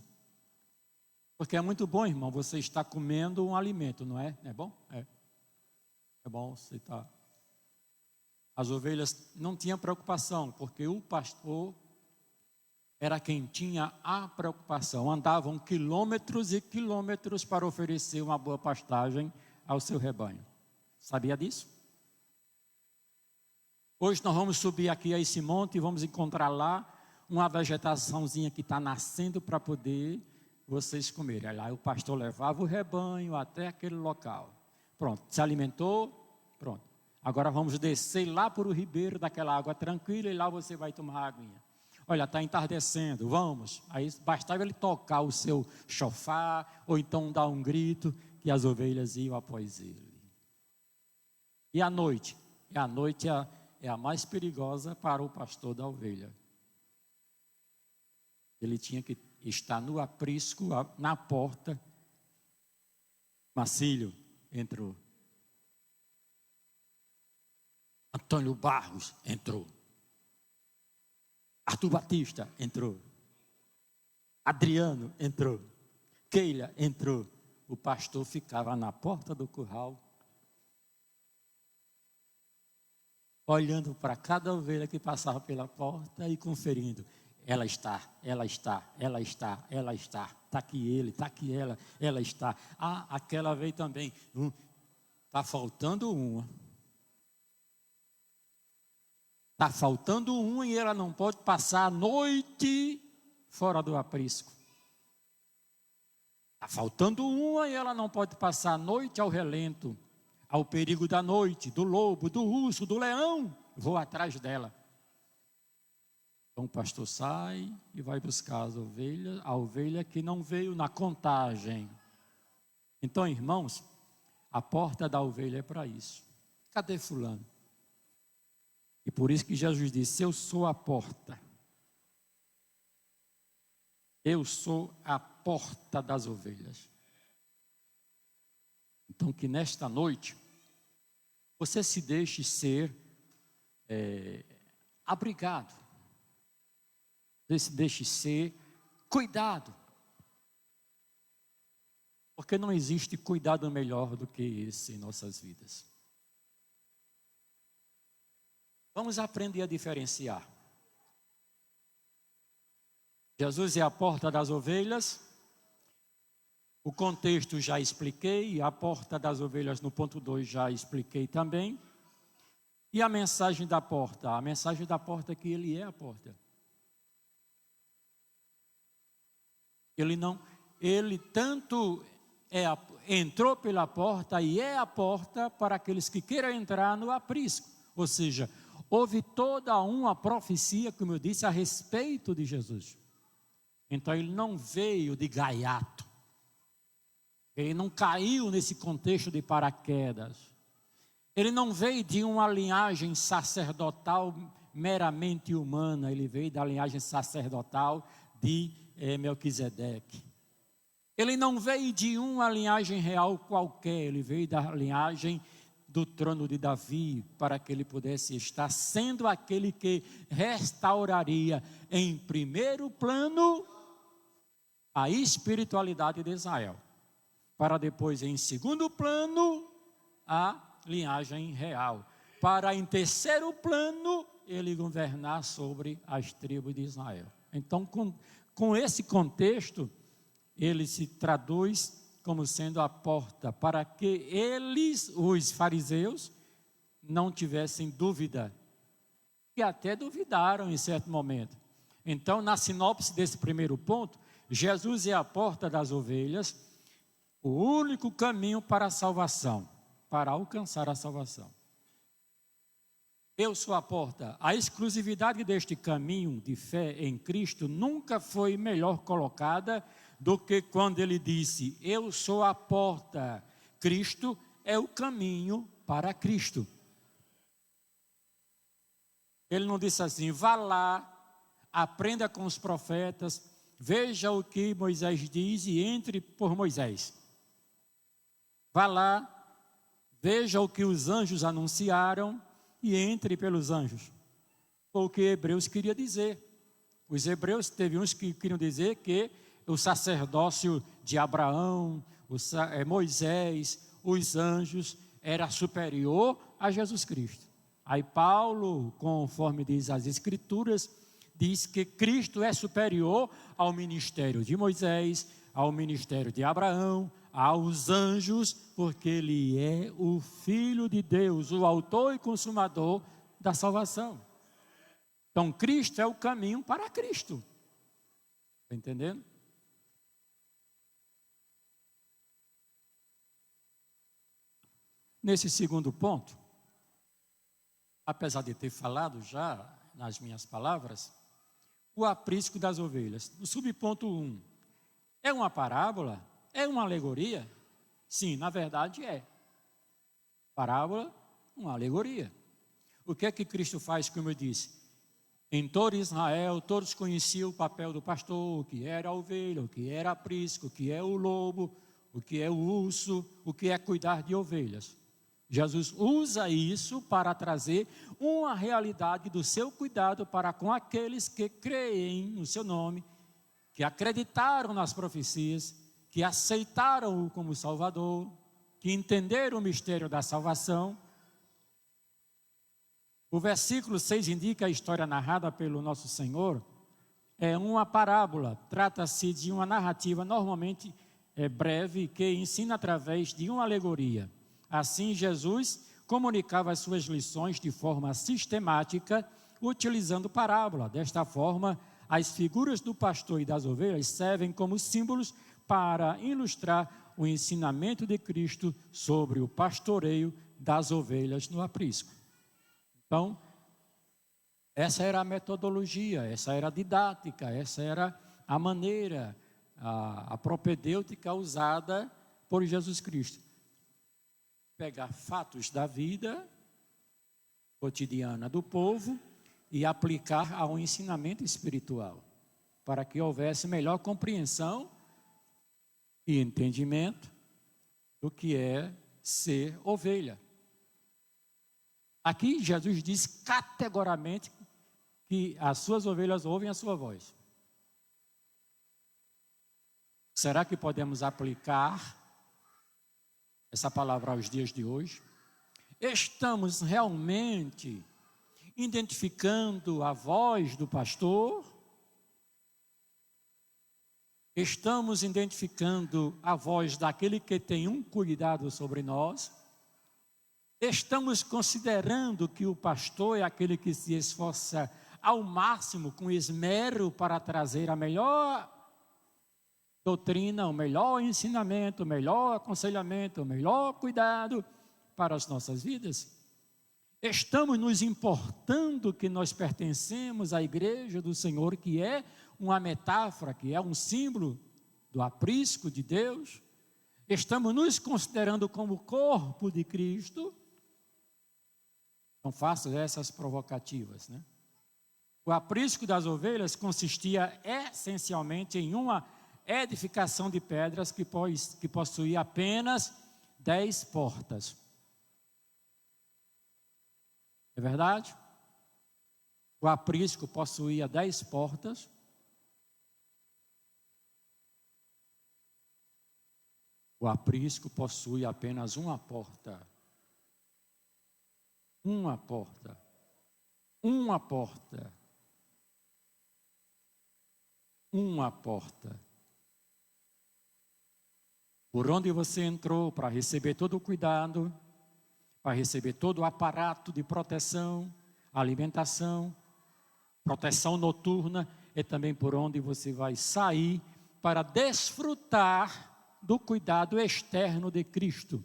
Porque é muito bom, irmão, você está comendo um alimento, não é? É bom? É bom, você está. As ovelhas não tinham preocupação, porque o pastor era quem tinha a preocupação. Andavam quilômetros e quilômetros para oferecer uma boa pastagem ao seu rebanho. Sabia disso? Hoje nós vamos subir aqui a esse monte e vamos encontrar lá uma vegetaçãozinha que está nascendo para poder vocês comerem. Aí lá o pastor levava o rebanho até aquele local. Pronto, se alimentou, pronto. Agora vamos descer lá por o ribeiro daquela água tranquila e lá você vai tomar aguinha. Olha, está entardecendo, vamos. Aí bastava ele tocar o seu chofar ou então dar um grito que as ovelhas iam após ele. E a noite? E a noite é a mais perigosa para o pastor da ovelha. Ele tinha que estar no aprisco, na porta. Marcílio entrou. Antônio Barros entrou. Arthur Batista entrou. Adriano entrou. Keila entrou. O pastor ficava na porta do curral, olhando para cada ovelha que passava pela porta e conferindo. Ela está. Está aqui ele, está aqui ela está. Ah, aquela veio também. Está faltando uma. Está faltando uma e ela não pode passar a noite fora do aprisco. Está faltando uma e ela não pode passar a noite ao relento, ao perigo da noite, do lobo, do urso, do leão. Vou atrás dela. Então o pastor sai e vai buscar a ovelha que não veio na contagem. Então, irmãos, a porta da ovelha é para isso. Cadê fulano? E por isso que Jesus disse: eu sou a porta. Eu sou a porta das ovelhas. Então, que nesta noite, você se deixe ser abrigado. Você se deixe ser cuidado. Porque não existe cuidado melhor do que esse em nossas vidas. Vamos aprender a diferenciar. Jesus é a porta das ovelhas. O contexto já expliquei, a porta das ovelhas no ponto 2 já expliquei também. E a mensagem da porta? A mensagem da porta é que ele é a porta. Ele tanto entrou pela porta e é a porta para aqueles que queiram entrar no aprisco. Ou seja, houve toda uma profecia, como eu disse, a respeito de Jesus. Então ele não veio de gaiato. Ele não caiu nesse contexto de paraquedas. Ele não veio de uma linhagem sacerdotal meramente humana. Ele veio da linhagem sacerdotal de Melquisedeque. Ele não veio de uma linhagem real qualquer. Ele veio da linhagem do trono de Davi, para que ele pudesse estar sendo aquele que restauraria em primeiro plano a espiritualidade de Israel, para depois, em segundo plano, a linhagem real, para em terceiro plano, ele governar sobre as tribos de Israel. Então, com esse contexto, ele se traduz como sendo a porta, para que eles, os fariseus, não tivessem dúvida, e até duvidaram em certo momento. Então, na sinopse desse primeiro ponto, Jesus é a porta das ovelhas, o único caminho para a salvação, para alcançar a salvação. Eu sou a porta. A exclusividade deste caminho de fé em Cristo nunca foi melhor colocada do que quando ele disse: eu sou a porta. Cristo é o caminho para Cristo. Ele não disse assim: vá lá, aprenda com os profetas, veja o que Moisés diz e entre por Moisés. Vá lá, veja o que os anjos anunciaram e entre pelos anjos. Foi o que Hebreus queria dizer. Os hebreus, teve uns que queriam dizer que o sacerdócio de Abraão, Moisés, os anjos, era superior a Jesus Cristo. Aí Paulo, conforme diz as Escrituras, diz que Cristo é superior ao ministério de Moisés, ao ministério de Abraão, aos anjos, porque ele é o Filho de Deus, o autor e consumador da salvação. Então, Cristo é o caminho para Cristo. Está entendendo? Nesse segundo ponto, apesar de ter falado já nas minhas palavras, o aprisco das ovelhas. No subponto 1, é uma parábola? É uma alegoria? Sim, na verdade é. Parábola, uma alegoria. O que é que Cristo faz, como eu disse? Em todo Israel, todos conheciam o papel do pastor, o que era a ovelha, o que era aprisco, o que é o lobo, o que é o urso, o que é cuidar de ovelhas. Jesus usa isso para trazer uma realidade do seu cuidado para com aqueles que creem no seu nome, que acreditaram nas profecias, que aceitaram-o como Salvador, que entenderam o mistério da salvação. O versículo 6 indica a história narrada pelo nosso Senhor. É uma parábola, trata-se de uma narrativa normalmente breve, que ensina através de uma alegoria. Assim, Jesus comunicava as suas lições de forma sistemática, utilizando parábola. Desta forma, as figuras do pastor e das ovelhas servem como símbolos para ilustrar o ensinamento de Cristo sobre o pastoreio das ovelhas no aprisco. Então, essa era a metodologia, essa era a didática, essa era a maneira, a propedêutica usada por Jesus Cristo. Pegar fatos da vida cotidiana do povo e aplicar a um ensinamento espiritual. para que houvesse melhor compreensão e entendimento do que é ser ovelha. Aqui Jesus diz categoricamente que as suas ovelhas ouvem a sua voz. Será que podemos aplicar essa palavra aos dias de hoje? Estamos realmente identificando a voz do pastor? Estamos identificando a voz daquele que tem um cuidado sobre nós? Estamos considerando que o pastor é aquele que se esforça ao máximo, com esmero, para trazer a melhor doutrina, o melhor ensinamento, o melhor aconselhamento, o melhor cuidado para as nossas vidas? Estamos nos importando que nós pertencemos à igreja do Senhor, que é uma metáfora, que é um símbolo do aprisco de Deus? Estamos nos considerando como corpo de Cristo? Não faço essas provocativas, né? O aprisco das ovelhas consistia essencialmente em uma edificação de pedras que possuía apenas 10 portas. É verdade? O aprisco possuía 10 portas. O aprisco possui apenas uma porta. Uma porta. Uma porta. Uma porta. Por onde você entrou para receber todo o cuidado, para receber todo o aparato de proteção, alimentação, proteção noturna, é também por onde você vai sair para desfrutar do cuidado externo de Cristo,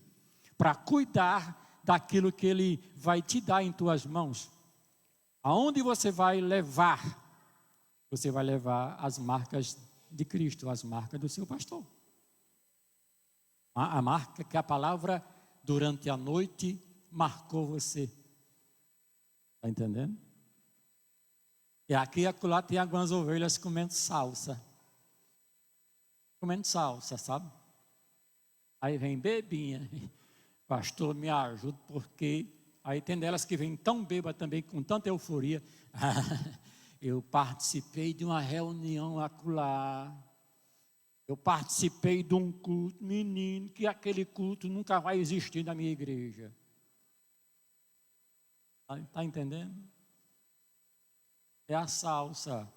para cuidar daquilo que Ele vai te dar em tuas mãos. Aonde você vai levar? Você vai levar as marcas de Cristo, as marcas do seu pastor. A marca que a palavra durante a noite marcou você. Está entendendo? E aqui e acolá tem algumas ovelhas comendo salsa. Comendo salsa, sabe? Aí vem bebinha. Pastor, me ajuda, porque... Aí tem delas que vêm tão bêbadas também, com tanta euforia. Eu participei de uma reunião acolá. Eu participei de um culto, menino, que aquele culto nunca vai existir na minha igreja. Está entendendo? É a salsa,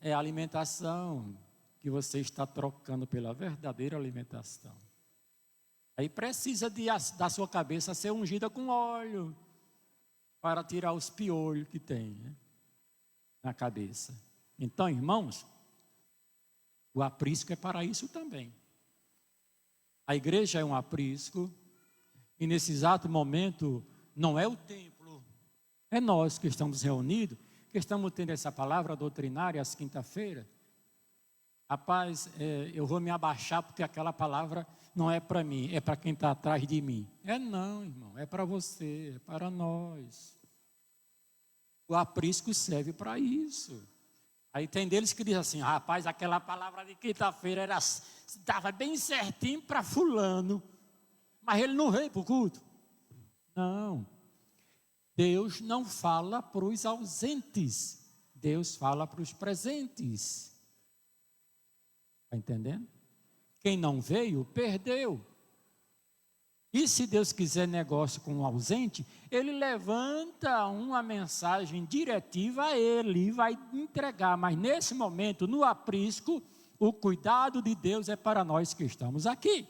é a alimentação que você está trocando pela verdadeira alimentação. Aí precisa da sua cabeça ser ungida com óleo para tirar os piolhos que tem, né, na cabeça. Então, irmãos, o aprisco é para isso também. A igreja é um aprisco e nesse exato momento não é o templo, é nós que estamos reunidos, que estamos tendo essa palavra doutrinária às quinta-feiras. Rapaz, eu vou me abaixar porque aquela palavra não é para mim, é para quem está atrás de mim. É não, irmão, é para você, é para nós. O aprisco serve para isso. Aí tem deles que dizem assim, rapaz, aquela palavra de quinta-feira estava bem certinho para fulano, mas ele não veio para o culto. Não, Deus não fala para os ausentes, Deus fala para os presentes. Está entendendo? Quem não veio, perdeu. E se Deus quiser negócio com o ausente, Ele levanta uma mensagem diretiva a ele e vai entregar. Mas nesse momento, no aprisco, o cuidado de Deus é para nós que estamos aqui.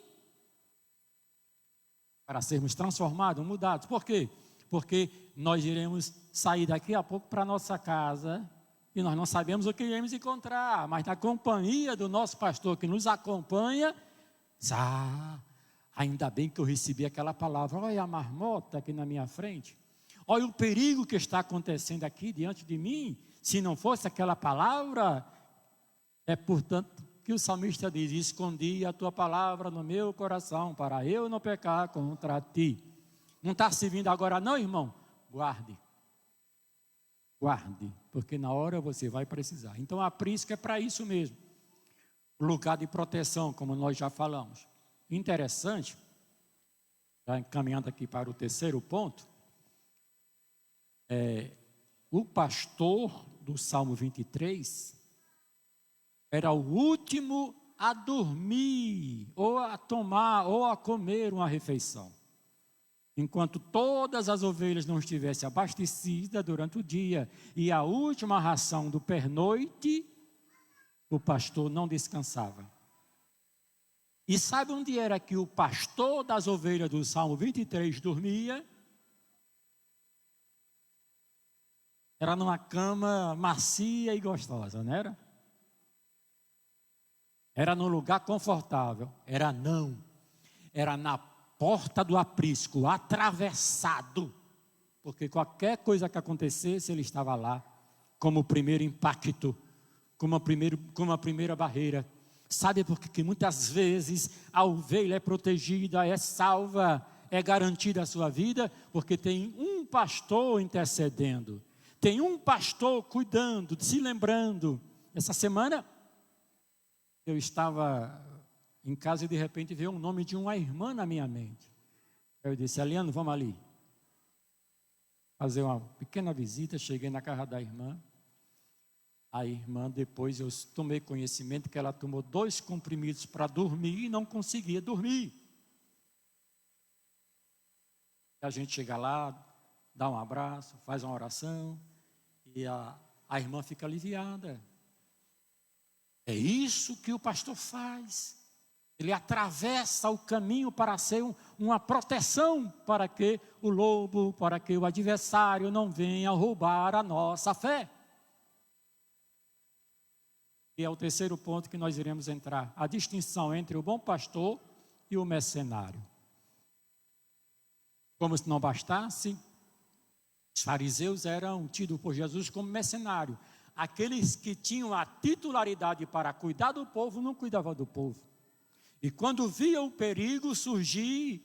Para sermos transformados, mudados. Por quê? Porque nós iremos sair daqui a pouco para a nossa casa e nós não sabemos o que iremos encontrar, mas na companhia do nosso pastor que nos acompanha, ainda bem que eu recebi aquela palavra. Olha a marmota aqui na minha frente, olha o perigo que está acontecendo aqui diante de mim. Se não fosse aquela palavra, é portanto que o salmista diz, escondi a tua palavra no meu coração, para eu não pecar contra ti. Não está servindo agora não, irmão? Guarde. Guarde, porque na hora você vai precisar. Então, a aprisco é para isso mesmo. Lugar de proteção, como nós já falamos. Interessante, já caminhando aqui para o terceiro ponto, o pastor do Salmo 23 era o último a dormir, ou a tomar, ou a comer uma refeição. Enquanto todas as ovelhas não estivessem abastecidas durante o dia, e a última ração do pernoite, o pastor não descansava. E sabe onde era que o pastor das ovelhas do Salmo 23 dormia? Era numa cama macia e gostosa, não era? Era num lugar confortável. Era na porta do aprisco, atravessado. Porque qualquer coisa que acontecesse, ele estava lá, como primeiro impacto, como a primeira barreira. Sabe por que muitas vezes a ovelha é protegida, é salva, é garantida a sua vida? Porque tem um pastor intercedendo. Tem um pastor cuidando, se lembrando. Essa semana, eu estava em casa e de repente veio o nome de uma irmã na minha mente. Eu disse, Eliane, vamos ali fazer uma pequena visita. Cheguei na casa da irmã. A irmã, depois eu tomei conhecimento que ela tomou 2 comprimidos para dormir e não conseguia dormir. A gente chega lá, dá um abraço, faz uma oração e a irmã fica aliviada. É isso que o pastor faz. Ele atravessa o caminho para ser uma proteção para que o lobo, para que o adversário não venha roubar a nossa fé. E é o terceiro ponto que nós iremos entrar. A distinção entre o bom pastor e o mercenário. Como se não bastasse, os fariseus eram tidos por Jesus como mercenário. Aqueles que tinham a titularidade para cuidar do povo, não cuidavam do povo. E quando via o perigo surgir,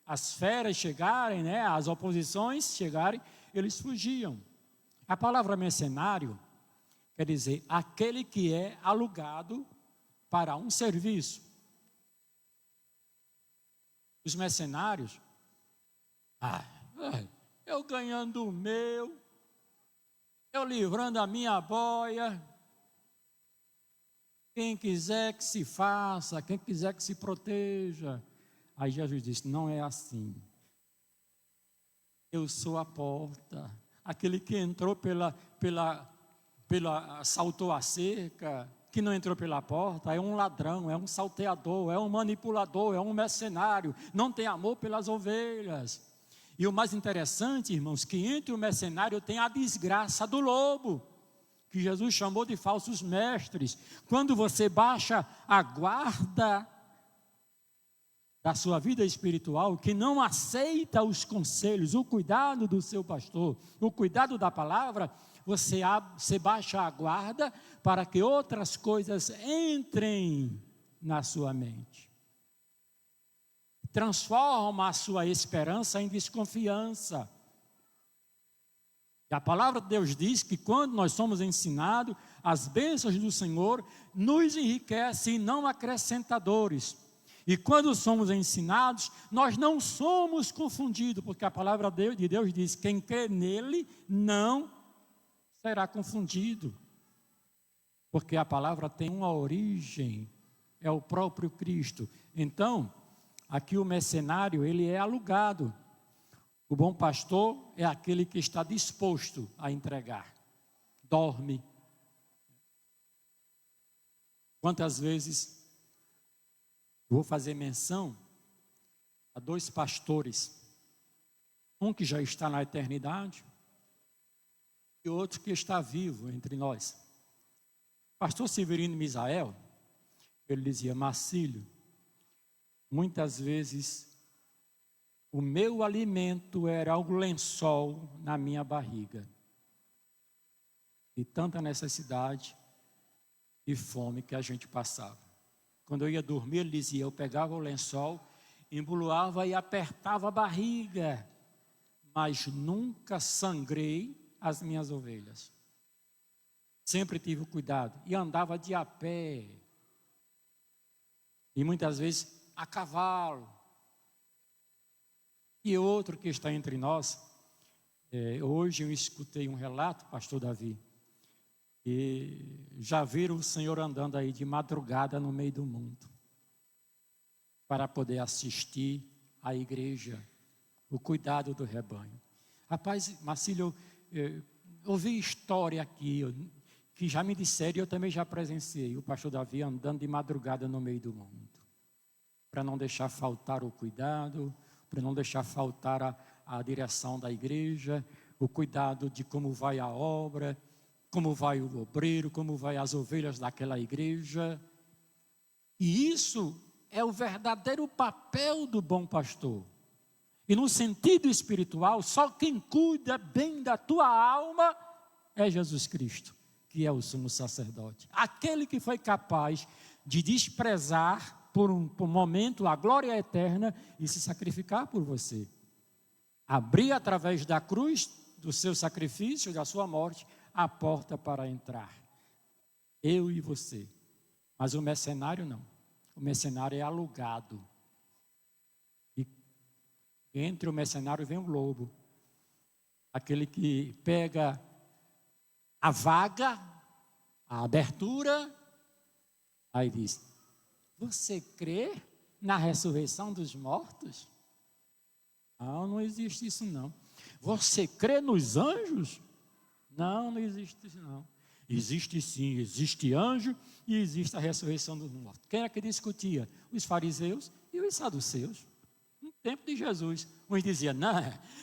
as feras chegarem, as oposições chegarem, eles fugiam. A palavra mercenário quer dizer aquele que é alugado para um serviço. Os mercenários, eu ganhando o meu, eu livrando a minha boia, quem quiser que se faça, quem quiser que se proteja. Aí Jesus disse, não é assim. Eu sou a porta. Aquele que entrou saltou a cerca, que não entrou pela porta, é um ladrão, é um salteador, é um manipulador, é um mercenário, não tem amor pelas ovelhas. E o mais interessante, irmãos, que entre o mercenário tem a desgraça do lobo, que Jesus chamou de falsos mestres. Quando você baixa a guarda da sua vida espiritual, que não aceita os conselhos, o cuidado do seu pastor, o cuidado da palavra, você baixa a guarda para que outras coisas entrem na sua mente. Transforma a sua esperança em desconfiança. E a palavra de Deus diz que quando nós somos ensinados, as bênçãos do Senhor nos enriquecem e não acrescentadores. E quando somos ensinados, nós não somos confundidos, porque a palavra de Deus diz, quem crê nele não será confundido. Porque a palavra tem uma origem, é o próprio Cristo. Então, aqui o mercenário, ele é alugado. O bom pastor é aquele que está disposto a entregar. Dorme. Quantas vezes vou fazer menção a 2 pastores. Um que já está na eternidade e outro que está vivo entre nós. Pastor Severino Misael, ele dizia, Marcílio, muitas vezes o meu alimento era o lençol na minha barriga. E tanta necessidade e fome que a gente passava. Quando eu ia dormir, ele dizia, eu pegava o lençol, embuloava e apertava a barriga. Mas nunca sangrei, as minhas ovelhas. Sempre tive o cuidado e andava de a pé. E muitas vezes a cavalo. E outro que está entre nós, hoje eu escutei um relato, pastor Davi, e já viram o Senhor andando aí de madrugada no meio do mundo, para poder assistir à igreja, o cuidado do rebanho. Rapaz, Marcílio, eu ouvi história aqui, que já me disseram, e eu também já presenciei, o pastor Davi andando de madrugada no meio do mundo, para não deixar faltar o cuidado, para não deixar faltar a direção da igreja, o cuidado de como vai a obra, como vai o obreiro, como vai as ovelhas daquela igreja. E isso é o verdadeiro papel do bom pastor. E no sentido espiritual, só quem cuida bem da tua alma é Jesus Cristo, que é o sumo sacerdote. Aquele que foi capaz de desprezar por um momento a glória eterna e se sacrificar por você. Abrir através da cruz, do seu sacrifício, da sua morte, a porta para entrar. Eu e você. Mas o mercenário não. O mercenário é alugado. E entre o mercenário vem o lobo. Aquele que pega a vaga, a abertura, aí diz: você crê na ressurreição dos mortos? Não existe isso não. Você crê nos anjos? Não existe isso não. Existe sim, existe anjo e existe a ressurreição dos mortos. Quem é que discutia? Os fariseus e os saduceus. No tempo de Jesus, uns diziam: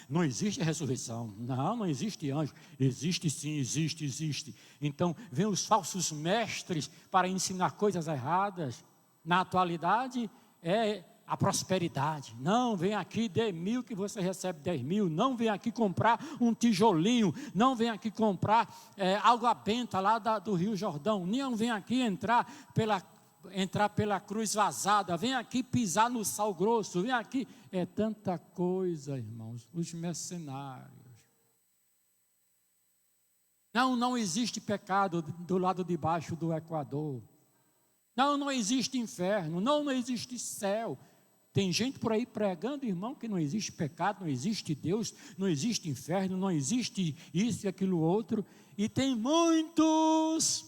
não existe ressurreição, não existe anjo. Existe sim, existe. Então, vem os falsos mestres para ensinar coisas erradas. Na atualidade, é a prosperidade. Não, vem aqui, dê 1.000 que você recebe 10.000. Não vem aqui comprar um tijolinho. Não vem aqui comprar água benta lá do Rio Jordão. Não vem aqui entrar pela cruz vazada. Vem aqui pisar no sal grosso. Vem aqui. É tanta coisa, irmãos. Os mercenários. Não existe pecado do lado de baixo do Equador. Não existe inferno. Não existe céu. Tem gente por aí pregando, irmão, que não existe pecado, não existe Deus, não existe inferno, não existe isso e aquilo outro. E tem muitos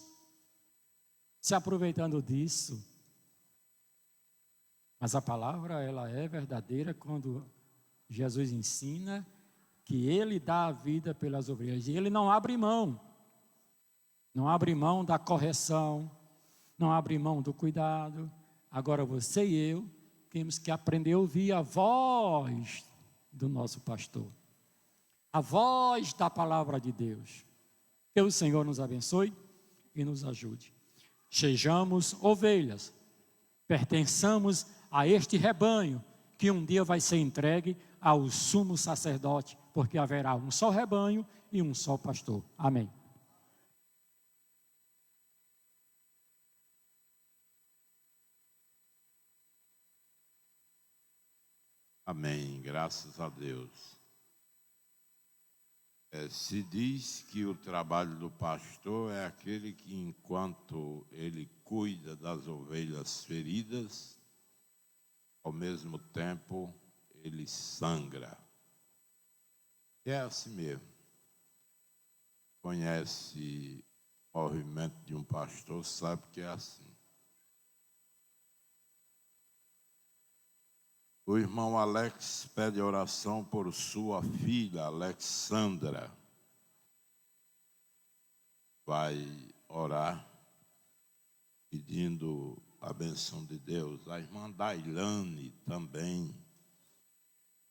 se aproveitando disso. Mas a palavra, ela é verdadeira quando Jesus ensina que Ele dá a vida pelas ovelhas. E Ele não abre mão. Não abre mão da correção, não abre mão do cuidado. Agora você e eu temos que aprender a ouvir a voz do nosso pastor. A voz da palavra de Deus. Que o Senhor nos abençoe e nos ajude. Sejamos ovelhas. Pertençamos a este rebanho que um dia vai ser entregue ao sumo sacerdote, porque haverá um só rebanho e um só pastor. Amém. Amém, graças a Deus. Se diz que o trabalho do pastor é aquele que, enquanto ele cuida das ovelhas feridas, ao mesmo tempo ele sangra. É assim mesmo. Conhece o movimento de um pastor, sabe que é assim. O irmão Alex pede oração por sua filha, Alexandra. Vai orar, pedindo a bênção de Deus. A irmã Dailane também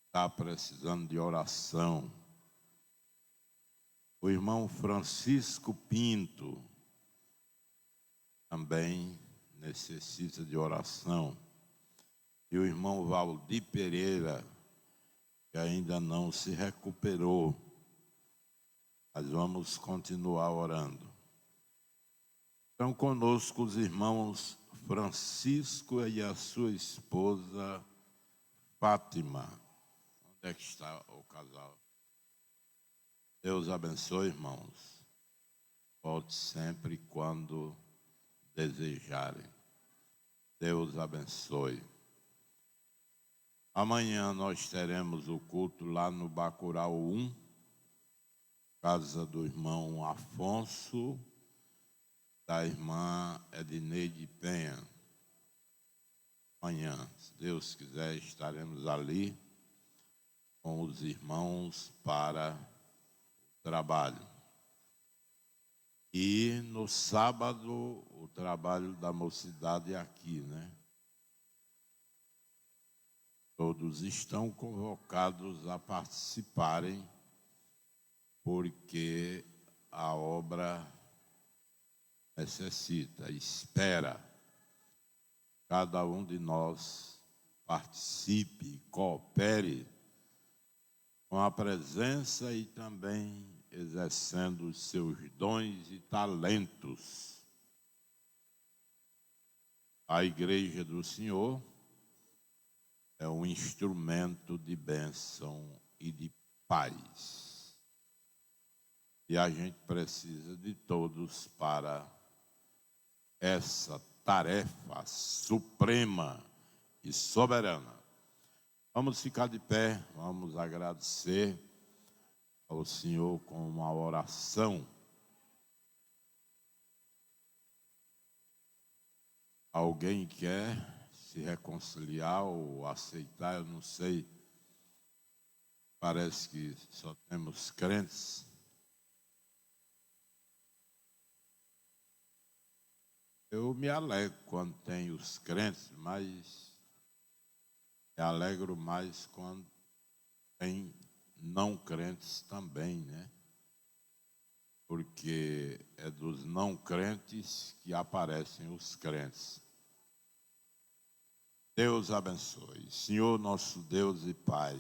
está precisando de oração. O irmão Francisco Pinto também necessita de oração. E o irmão Valdir Pereira, que ainda não se recuperou. Mas vamos continuar orando. Estão conosco os irmãos Francisco e a sua esposa Fátima. Onde é que está o casal? Deus abençoe, irmãos. Volte sempre quando desejarem. Deus abençoe. Amanhã nós teremos o culto lá no Bacurau 1, casa do irmão Afonso, da irmã Edneide Penha. Amanhã, se Deus quiser, estaremos ali com os irmãos para o trabalho. E no sábado, o trabalho da mocidade é aqui, né? Todos estão convocados a participarem, porque a obra necessita, espera. Cada um de nós participe, coopere com a presença e também exercendo os seus dons e talentos. A Igreja do Senhor é um instrumento de bênção e de paz. E a gente precisa de todos para essa tarefa suprema e soberana. Vamos ficar de pé, vamos agradecer ao Senhor com uma oração. Alguém quer se reconciliar ou aceitar? Eu não sei. Parece que só temos crentes. Eu me alegro quando tem os crentes, mas me alegro mais quando tem não crentes também, né? Porque é dos não crentes que aparecem os crentes. Deus abençoe. Senhor, nosso Deus e Pai,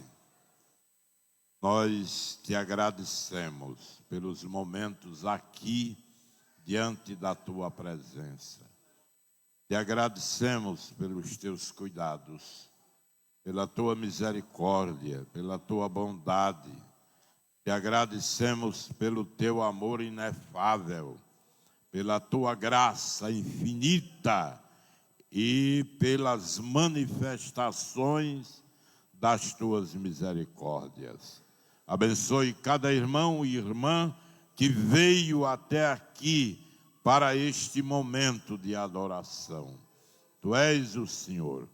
nós te agradecemos pelos momentos aqui diante da tua presença. Te agradecemos pelos teus cuidados, pela tua misericórdia, pela tua bondade. Te agradecemos pelo teu amor inefável, pela tua graça infinita e pelas manifestações das tuas misericórdias. Abençoe cada irmão e irmã que veio até aqui para este momento de adoração. Tu és o Senhor.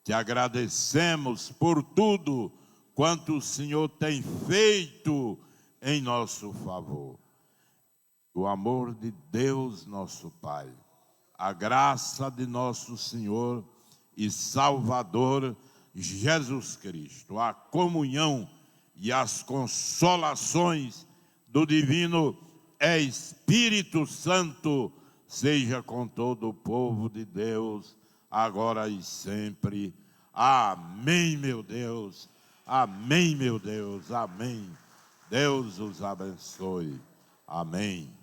Te agradecemos por tudo quanto o Senhor tem feito em nosso favor. O amor de Deus, nosso Pai, a graça de nosso Senhor e Salvador Jesus Cristo, a comunhão e as consolações do Divino Espírito Santo seja com todo o povo de Deus, agora e sempre. Amém, meu Deus. Amém, meu Deus. Amém. Deus os abençoe. Amém.